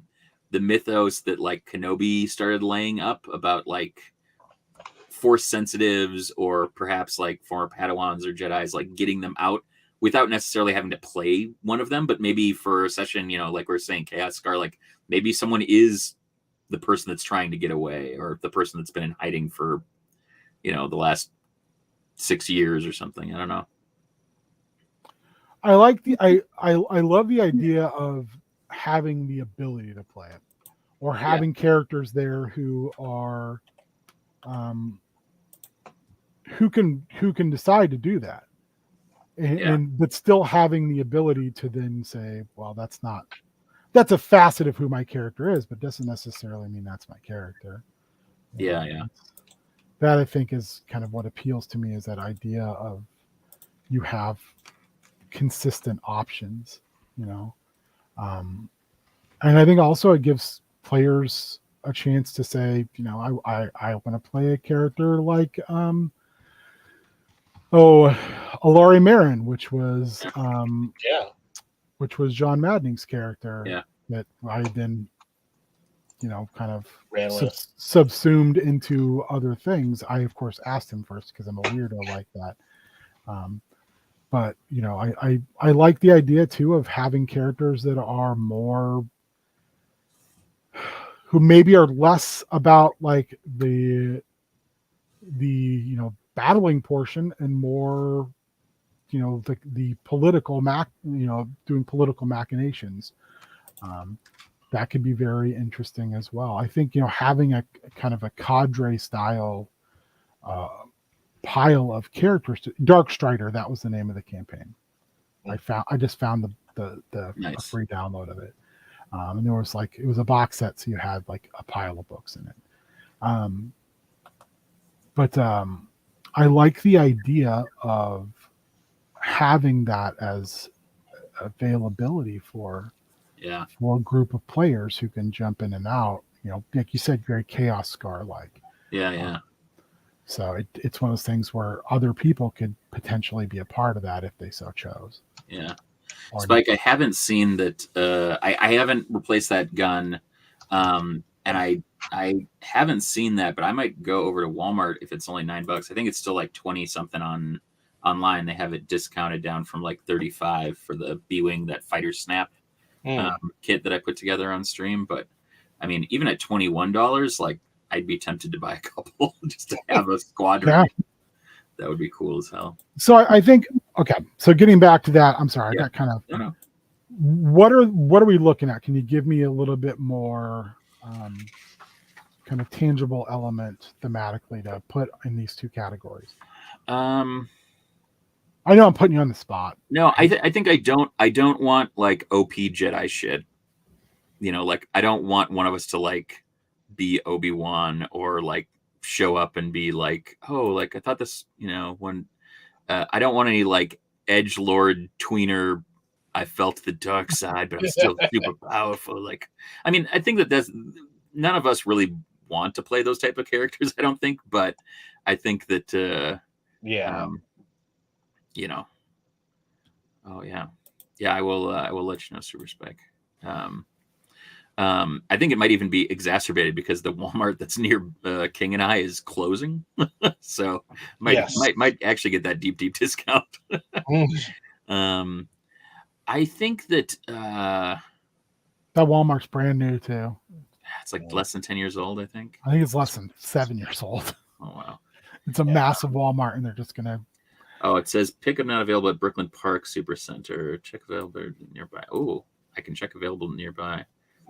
mythos that, like, Kenobi started laying up about, like, force sensitives or perhaps like former Padawans or Jedis, like, getting them out without necessarily having to play one of them, but maybe for a session, like we're saying, Chaos Scar, like, maybe someone is the person that's trying to get away, or the person that's been in hiding for, the last 6 years or something. I don't know. I like I love the idea of having the ability to play it, or having characters there who are who can decide to do that, and but still having the ability to then say, well, that's a facet of who my character is, but doesn't necessarily mean that's my character. That, I think, is kind of what appeals to me, is that idea of you have consistent options, and I think also it gives players a chance to say, I want to play a character like Alari Marin, which was John Maddening's character, that I then kind of subsumed into other things. I, of course, asked him first because I'm a weirdo like that. But I like the idea too of having characters that are more, who maybe are less about, like, the battling portion, and more the political doing political machinations. That could be very interesting as well. I think having a kind of a cadre style pile of characters. Dark Strider, that was the name of the campaign. I just found the nice. free download of it, and there was, like, it was a box set, so you had, like, a pile of books in it. But I like the idea of having that as availability for a group of players who can jump in and out. Like you said, very Chaos Scar like. So it's one of those things where other people could potentially be a part of that if they so chose. Yeah. Spike, I haven't seen that. I haven't replaced that gun. And I haven't seen that, but I might go over to Walmart if it's only $9. I think it's still like 20 something online. They have it discounted down from like 35 for the B-Wing, that fighter snap kit that I put together on stream. But I mean, even at $21, like, I'd be tempted to buy a couple just to have a squadron. Yeah. That would be cool as hell. So I think, okay. So getting back to that, I'm sorry, I got kind of. No. What are we looking at? Can you give me a little bit more kind kind of tangible element thematically to put in these two categories? I know I'm putting you on the spot. No, I think I don't want like OP Jedi shit. You know, like I don't want one of us to like be Obi-Wan or like show up and be like, oh, like I thought this, you know, when I don't want any like edgelord tweener. I felt the dark side, but I'm still super powerful. Like, I mean, I think that's none of us really want to play those type of characters. I don't think, but I think that you know. Oh yeah, yeah. I will let you know, Super Spike. I think it might even be exacerbated because the Walmart that's near King and I is closing, so might actually get that deep discount. I think that that Walmart's brand new too. It's like less than 10 years old. I think it's less than 7 years old. Oh wow, it's a massive Walmart, and they're just gonna. Oh, it says pickup not available at Brooklyn Park Supercenter. Check available nearby. Oh, I can check available nearby.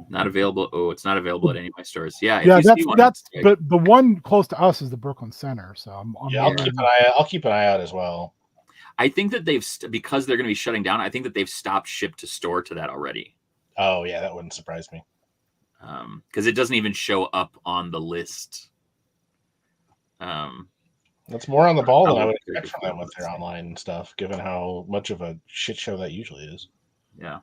Not available. Oh, it's not available at any of my stores. Yeah, that's. But the one close to us is the Brooklyn Center, so I'll keep an eye out as well. I think that because they're going to be shutting down. I think that they've stopped ship to store to that already. Oh yeah, that wouldn't surprise me. Because it doesn't even show up on the list. That's more on the ball than I would expect from them with their online stuff, given how much of a shit show that usually is. Yeah.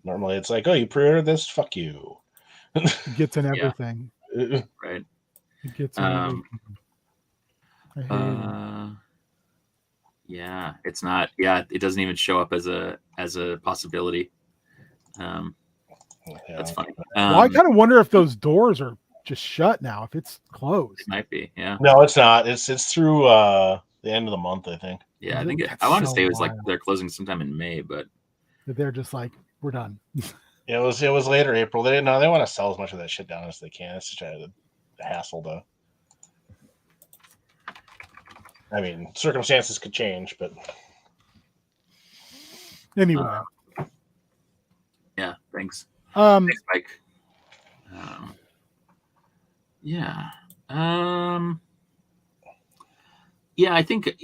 Normally it's like, oh, you pre-ordered this? Fuck you. It gets in everything. Yeah. Right. It gets in everything. Yeah, it's not. Yeah, it doesn't even show up as a possibility. That's funny. Well, I kind of wonder if those doors are just shut now. If it's closed, it might be. Yeah. No, it's not. It's through the end of the month, I think. Yeah, I think I want to say it was like they're closing sometime in May, but they're just like, we're done. It was later April. They want to sell as much of that shit down as they can. It's such a hassle to. I mean, circumstances could change, but anyway. Yeah, thanks. Thanks, Mike. Yeah. Yeah, I think,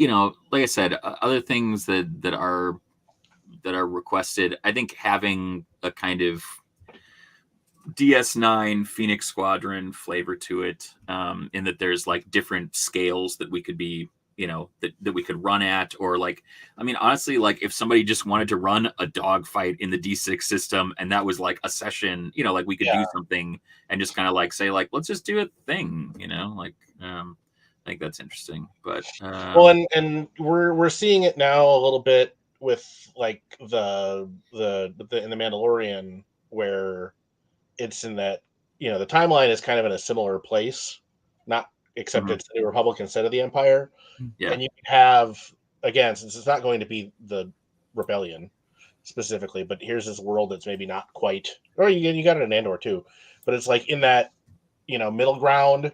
like I said, other things that are requested, I think having a kind of DS9 Phoenix Squadron flavor to it, in that there's like different scales that we could be, that we could run at, or like, I mean, honestly, like if somebody just wanted to run a dogfight in the D6 system and that was like a session, like we could do something and just kind of like say like, let's just do a thing, like, I think that's interesting. But well, and we're seeing it now a little bit with like the in the Mandalorian, where it's in that the timeline is kind of in a similar place, not except it's the Republic instead of the Empire. Yeah. And you have, again, since it's not going to be the Rebellion specifically, but here's this world that's maybe not quite, or you got it in Andor too, but it's like in that middle ground,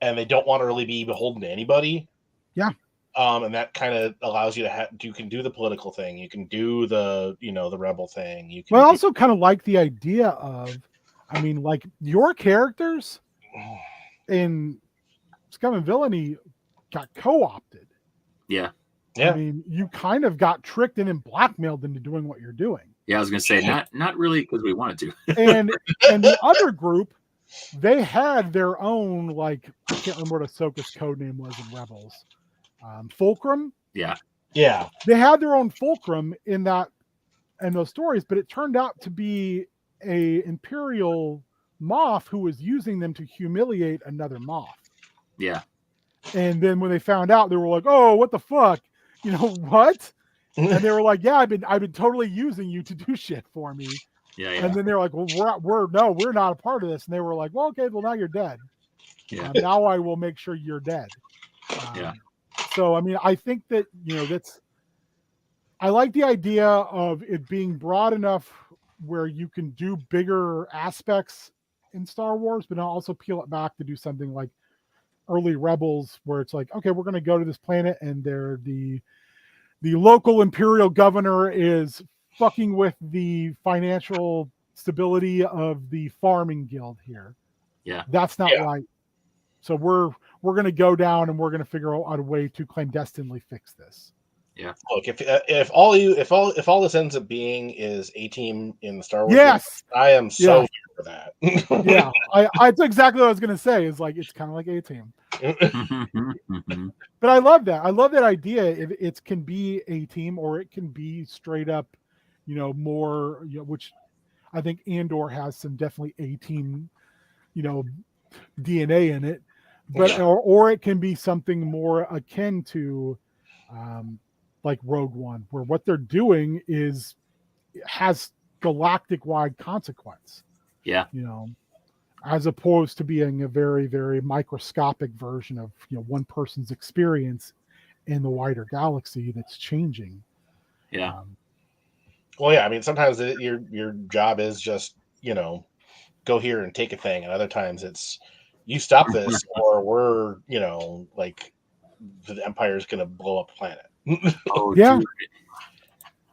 and they don't want to really be beholden to anybody. Yeah. And that kind of allows you to you can do the political thing, you can do the the rebel thing. You can. Well, I also kind of like the idea of, I mean, like your characters in Scum and Villainy got co-opted. Yeah. Yeah. I mean, you kind of got tricked and then blackmailed into doing what you're doing. Yeah, I was gonna say not really because we wanted to. and the other group, they had their own, like, I can't remember what Ahsoka's code name was in Rebels. Fulcrum. Yeah. Yeah. They had their own Fulcrum in those stories, but it turned out to be a Imperial Moff who was using them to humiliate another Moff. Yeah. And then when they found out, they were like, "Oh, what the fuck? What?" And they were like, "Yeah, I've been totally using you to do shit for me." Yeah. Yeah. And then they're like, "Well, we're not a part of this." And they were like, "Well, okay, well now you're dead. Yeah. Now I will make sure you're dead." Yeah. So I mean, I think that I like the idea of it being broad enough where you can do bigger aspects in Star Wars, but also peel it back to do something like early Rebels, where it's like, okay, we're going to go to this planet, and the local Imperial governor is fucking with the financial stability of the farming guild here. Yeah. That's not right. So we're going to go down and we're going to figure out a way to clandestinely fix this. Yeah. Look, if all this ends up being is A-Team in the Star Wars, yes, I am so here for that. Yeah, it's exactly what I was going to say. Is like it's kind of like A-Team. But I love that. I love that idea. It can be A-Team or it can be straight up, more, which I think Andor has some definitely A-Team, DNA in it. But or it can be something more akin to, like Rogue One, where what they're doing has galactic-wide consequence. Yeah. As opposed to being a very, very microscopic version of one person's experience in the wider galaxy that's changing. Yeah. Well, yeah. I mean, sometimes your job is just go here and take a thing, and other times it's you stop this, or we're like the Empire is going to blow up the planet. Oh yeah. Dude.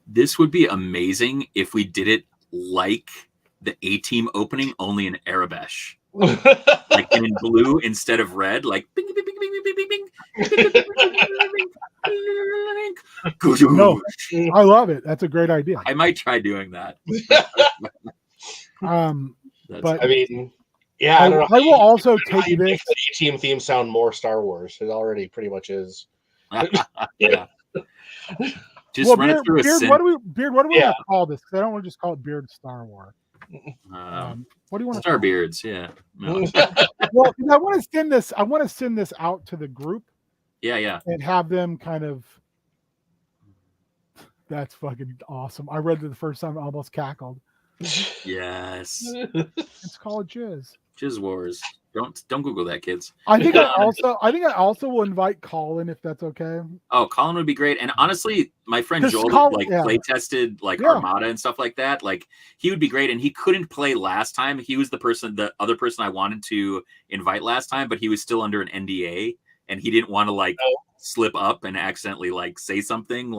This would be amazing if we did it like the A-Team opening, only in Arabesh. Like in blue instead of red, like bing, bing, bing, bing, bing, bing, bing. No, I love it. That's a great idea. I might try doing that. But I mean, yeah, I don't know. I will also take this. Make the A-Team theme sound more Star Wars. It already pretty much is. Yeah. Just run it through Beard, what do we want to call this? Because I don't want to just call it Beard Star Wars. What do you want to Star Beards? Yeah. No. Well, I want to send this. I want to send this out to the group. Yeah. And have them kind of. That's fucking awesome. I read it the first time, I almost cackled. Yes. It's called Jizz. Jizz Wars. Don't Google that, kids. I think I also will invite Colin if that's okay. Oh, Colin would be great. And honestly, my friend Joel play tested Armada and stuff like that. Like he would be great. And he couldn't play last time. He was the other person I wanted to invite last time, but he was still under an NDA and he didn't want to slip up and accidentally say something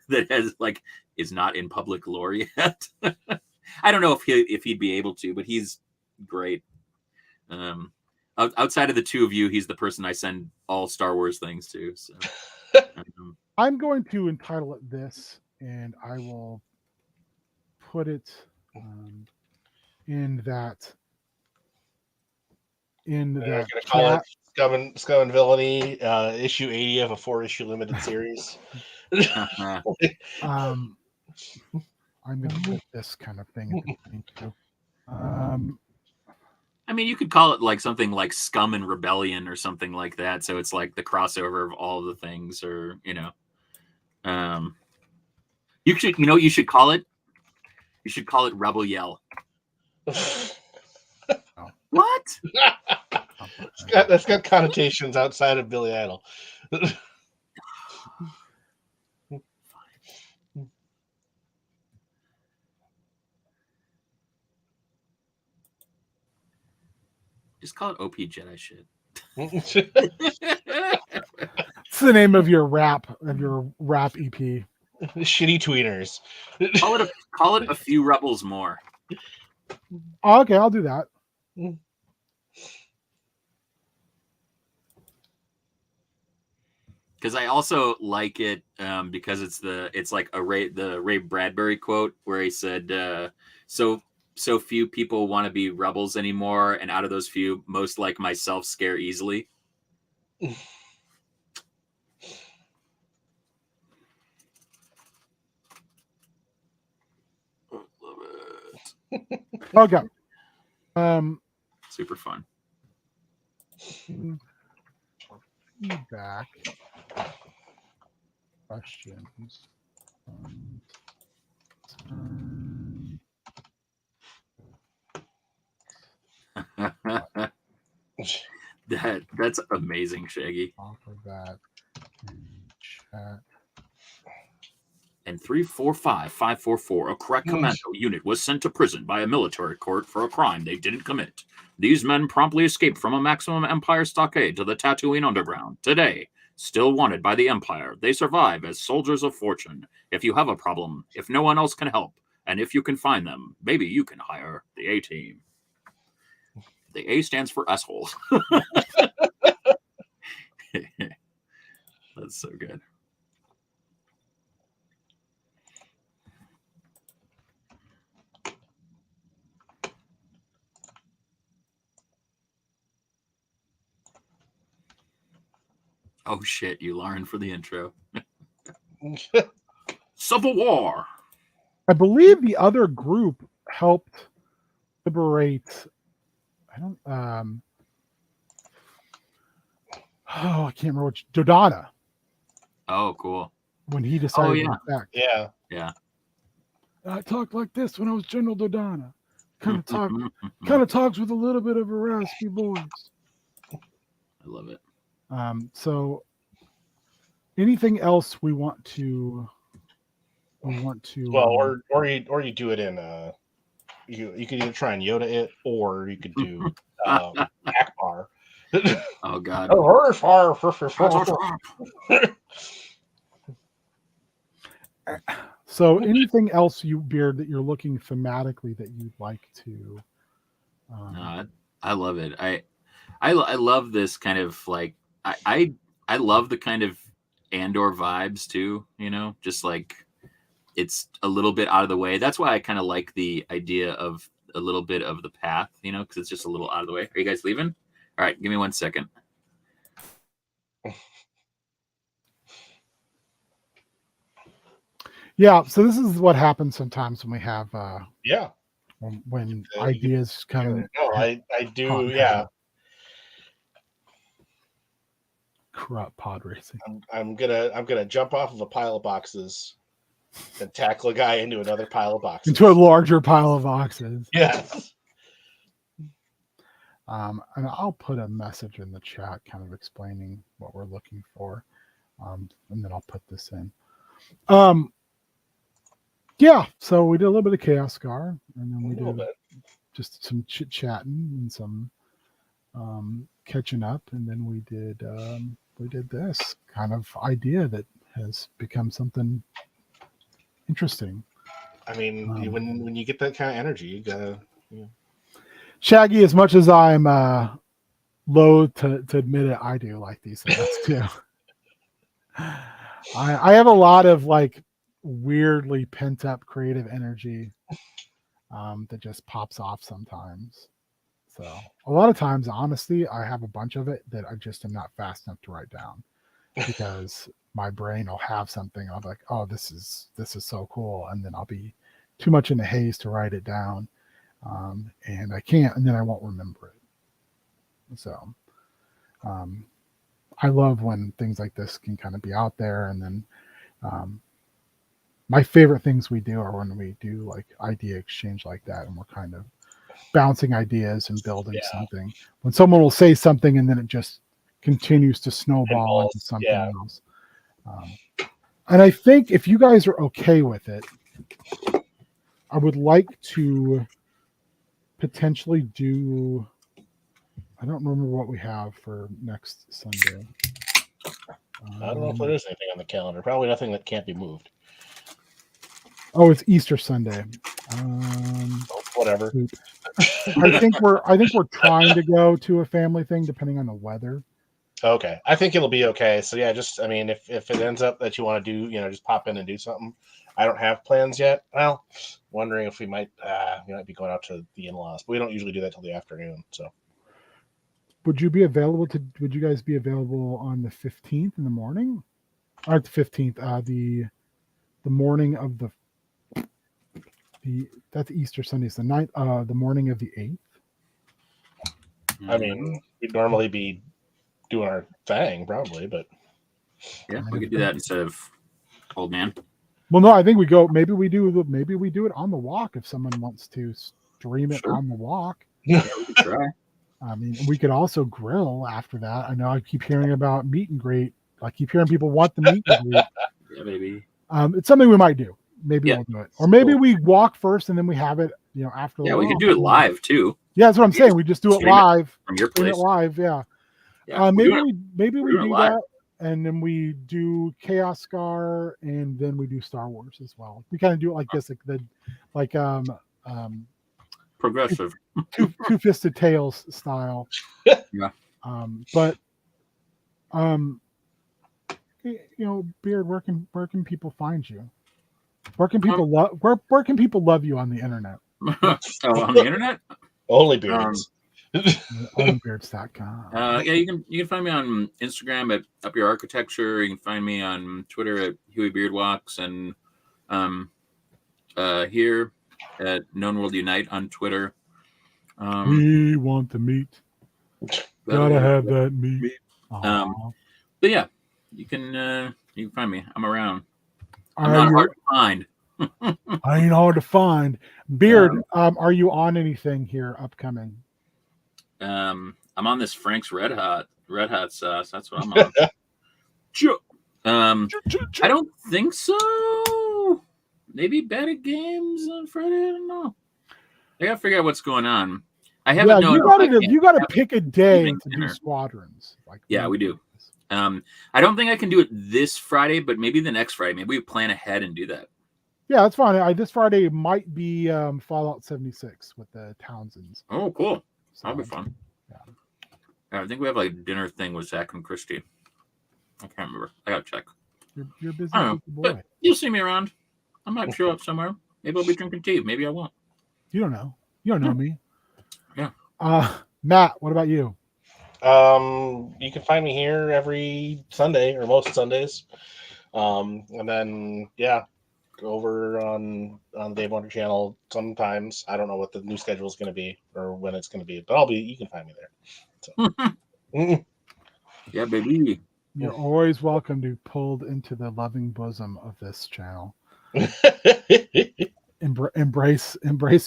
that is not in public lore yet. I don't know if he'd be able to, but he's great. Outside of the two of you, he's the person I send all Star Wars things to. So I'm going to entitle it this, and I will put it in that. Call it Scum and Villainy, issue 80 of a 4-issue limited series. I'm going to put this kind of thing in between too. I mean, you could call it something like Scum and Rebellion or something like that. So it's like the crossover of all the things, or you should call it. You should call it Rebel Yell. What? That's got connotations outside of Billy Idol. Just call it OP Jedi shit. It's the name of your rap EP. Shitty tweeners. Call it a few rebels more. Oh, okay, I'll do that. Because I also like it because it's like the Ray Bradbury quote where he said, so few people want to be rebels anymore, and out of those few, most like myself scare easily. Love it. Okay. Super fun. Feedback. Questions. That's amazing, Shaggy. Offer that in chat. And 345-544, a crack commando unit was sent to prison by a military court for a crime they didn't commit. These men promptly escaped from a Maximum Empire stockade to the Tatooine Underground. Today, still wanted by the Empire, they survive as soldiers of fortune. If you have a problem, if no one else can help, and if you can find them, maybe you can hire the A-Team. The A stands for asshole. That's so good. Oh shit, you Lauren for the intro. Civil War. I believe the other group helped liberate. I don't. I can't remember which. Dodonna. Oh, cool. When he decided yeah. to attack. Yeah. Yeah. I talked like this when I was General Dodonna. Kind of talks with a little bit of a raspy voice. I love it. So anything else we want to Well, or you do it in you could either try and Yoda it, or you could do Akbar. Oh God. So anything else, you Beard, that you're looking thematically that you'd like to I love it. I love this kind of like I love the kind of Andor vibes too, you know, just like it's a little bit out of the way. That's why I kind of like the idea of a little bit of the path, you know, because it's just a little out of the way. Are you guys leaving? All right, give me 1 second. Yeah, so this is what happens sometimes when we have when ideas come. No, I do, yeah. Corrupt pod racing. I'm gonna jump off of a pile of boxes and tackle a guy into another pile of boxes. Into a larger pile of boxes. Yes. And I'll put a message in the chat kind of explaining what we're looking for. And then I'll put this in. Yeah, so we did a little bit of Chaos Scar, and then we did just some chit-chatting and some catching up, and then we did this kind of idea that has become something interesting. I mean, when you get that kind of energy, you gotta. Yeah. Shaggy, as much as I'm loath to admit it, I do like these things too. I have a lot of like weirdly pent up creative energy that just pops off sometimes. So a lot of times, honestly, I have a bunch of it that I just am not fast enough to write down because my brain will have something. I'll be like, oh, this is so cool. And then I'll be too much in a haze to write it down. And I can't, and then I won't remember it. So I love when things like this can kind of be out there. And then my favorite things we do are when we do like idea exchange like that, and we're kind of bouncing ideas and building something. When someone will say something and then it just continues to snowball into something else. And I think if you guys are okay with it, I would like to potentially do, I don't remember what we have for next Sunday. I don't know if there is anything on the calendar. Probably nothing that can't be moved. Oh, it's Easter Sunday. Whatever. I think we're trying to go to a family thing depending on the weather. Okay. I think it'll be okay. So yeah, just, I mean, if it ends up that you want to do, just pop in and do something. I don't have plans yet. Well, wondering if we might be going out to the in-laws, but we don't usually do that till the afternoon. So would you guys be available on the 15th in the morning? Or the 15th, the morning of that's Easter Sunday. It's the night, the morning of the 8th. I mean, we'd normally be doing our thing probably, but yeah, we could do that instead of Old Man. Well, no, I think we go. Maybe we do it on the walk if someone wants to stream it on the walk. Yeah, we could try. I mean, we could also grill after that. I know I keep hearing about meet and greet. I keep hearing people want the meet and greet. Yeah, maybe. It's something we might do. Maybe we'll do it, or maybe we walk first and then we have it. After. Yeah, we could do it live too. Yeah, that's what I'm saying. We just do it live from your place. Live, yeah. Maybe we do that, and then we do Chaos Scar, and then we do Star Wars as well. We kind of do it like this, progressive. two-fisted tails style. Yeah. But Beard, where can people find you? Where can people where can people love you on the internet? On the internet? Only Beards. Onlybeards.com. Yeah, you can find me on Instagram at Up Your Architecture. You can find me on Twitter at Huey Beard Walks, and here at Known World Unite on Twitter. We want the meat. Gotta have that meat. But yeah, you can find me. I'm around. I'm not hard to find. I ain't hard to find. Beard, are you on anything here upcoming? I'm on this Frank's Red Hot sauce. That's what I'm on. I don't think so. Maybe Bad at Games on Friday. I don't know. I gotta figure out what's going on. I haven't known. You gotta pick a day to do squadrons. We do. I don't think I can do it this Friday, but maybe the next Friday. Maybe we plan ahead and do that. Yeah, that's fine. This Friday might be Fallout 76 with the Townsends. Oh, cool. So, that'll be fun. Yeah. I think we have like a dinner thing with Zach and Christy. I can't remember. I gotta check. You're busy. I don't know, but you'll see me around. I might show up somewhere. Maybe I'll be drinking tea. Maybe I won't. You don't know. You don't know me. Yeah. Matt, what about you? You can find me here every Sunday or most Sundays. And then go over on the Dave Wonder channel sometimes. I don't know what the new schedule is going to be or when it's going to be, but you can find me there. So. Yeah, baby. You're always welcome to be pulled into the loving bosom of this channel. Embrace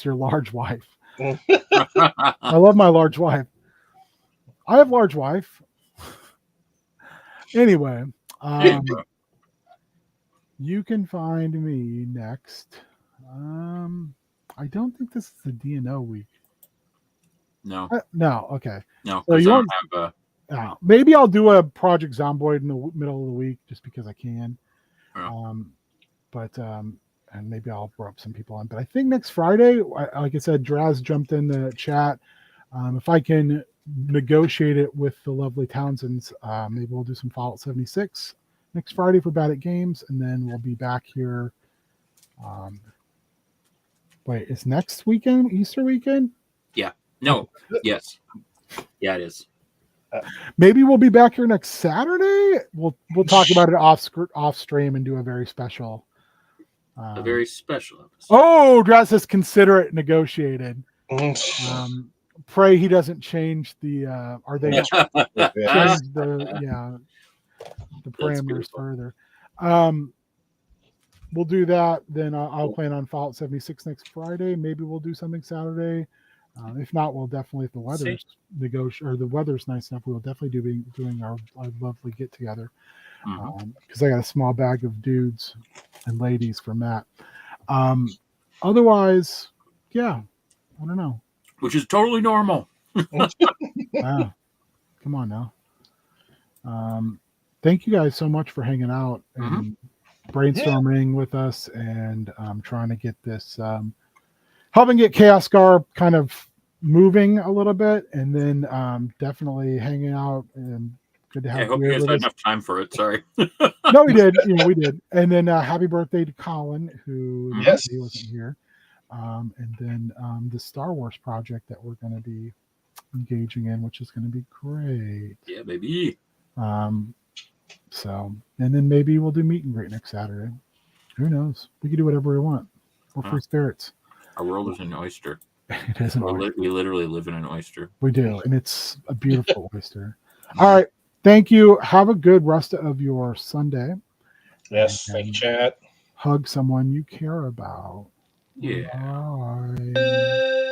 your large wife. I love my large wife. I have large wife. Anyway, you can find me next. I don't think this is the DNO week. No. No. Okay. No. So you don't have maybe I'll do a Project Zomboid in the middle of the week just because I can. Yeah. And maybe I'll rope some people on. But I think next Friday, like I said, Draz jumped in the chat. If I can negotiate it with the lovely Townsends, maybe we'll do some Fallout 76 next Friday for Bad at Games, and then we'll be back here. Wait, is next weekend Easter weekend? Yeah. No. Yes. Yeah, it is. Maybe we'll be back here next Saturday. We'll talk about it off stream and do a very special. A very special episode. Oh, Draz says consider it negotiated. Pray he doesn't change the. Are they change the parameters further? We'll do that. Then I'll plan on Fallout 76 next Friday. Maybe we'll do something Saturday. If not, we'll definitely, if the weather's the weather's nice enough, we'll definitely be doing our lovely get together. Because I got a small bag of dudes and ladies for Matt. Otherwise, I don't know. Which is totally normal. Wow. Come on now. Thank you guys so much for hanging out and brainstorming with us and trying to get this, helping get Chaos Scar kind of moving a little bit, and then definitely hanging out, and good to have I hope you guys had enough time for it. Sorry. No, we did. We did. And then happy birthday to Colin, who he wasn't here. And then the Star Wars project that we're going to be engaging in, which is going to be great. Yeah, baby. So, and then maybe we'll do meet and greet next Saturday. Who knows? We can do whatever we want. We're free spirits. Our world is an oyster. It is an oyster. We literally live in an oyster. We do, and it's a beautiful oyster. All right. Thank you. Have a good rest of your Sunday. Yes. Thank you, chat. Hug someone you care about. Yeah. Bye.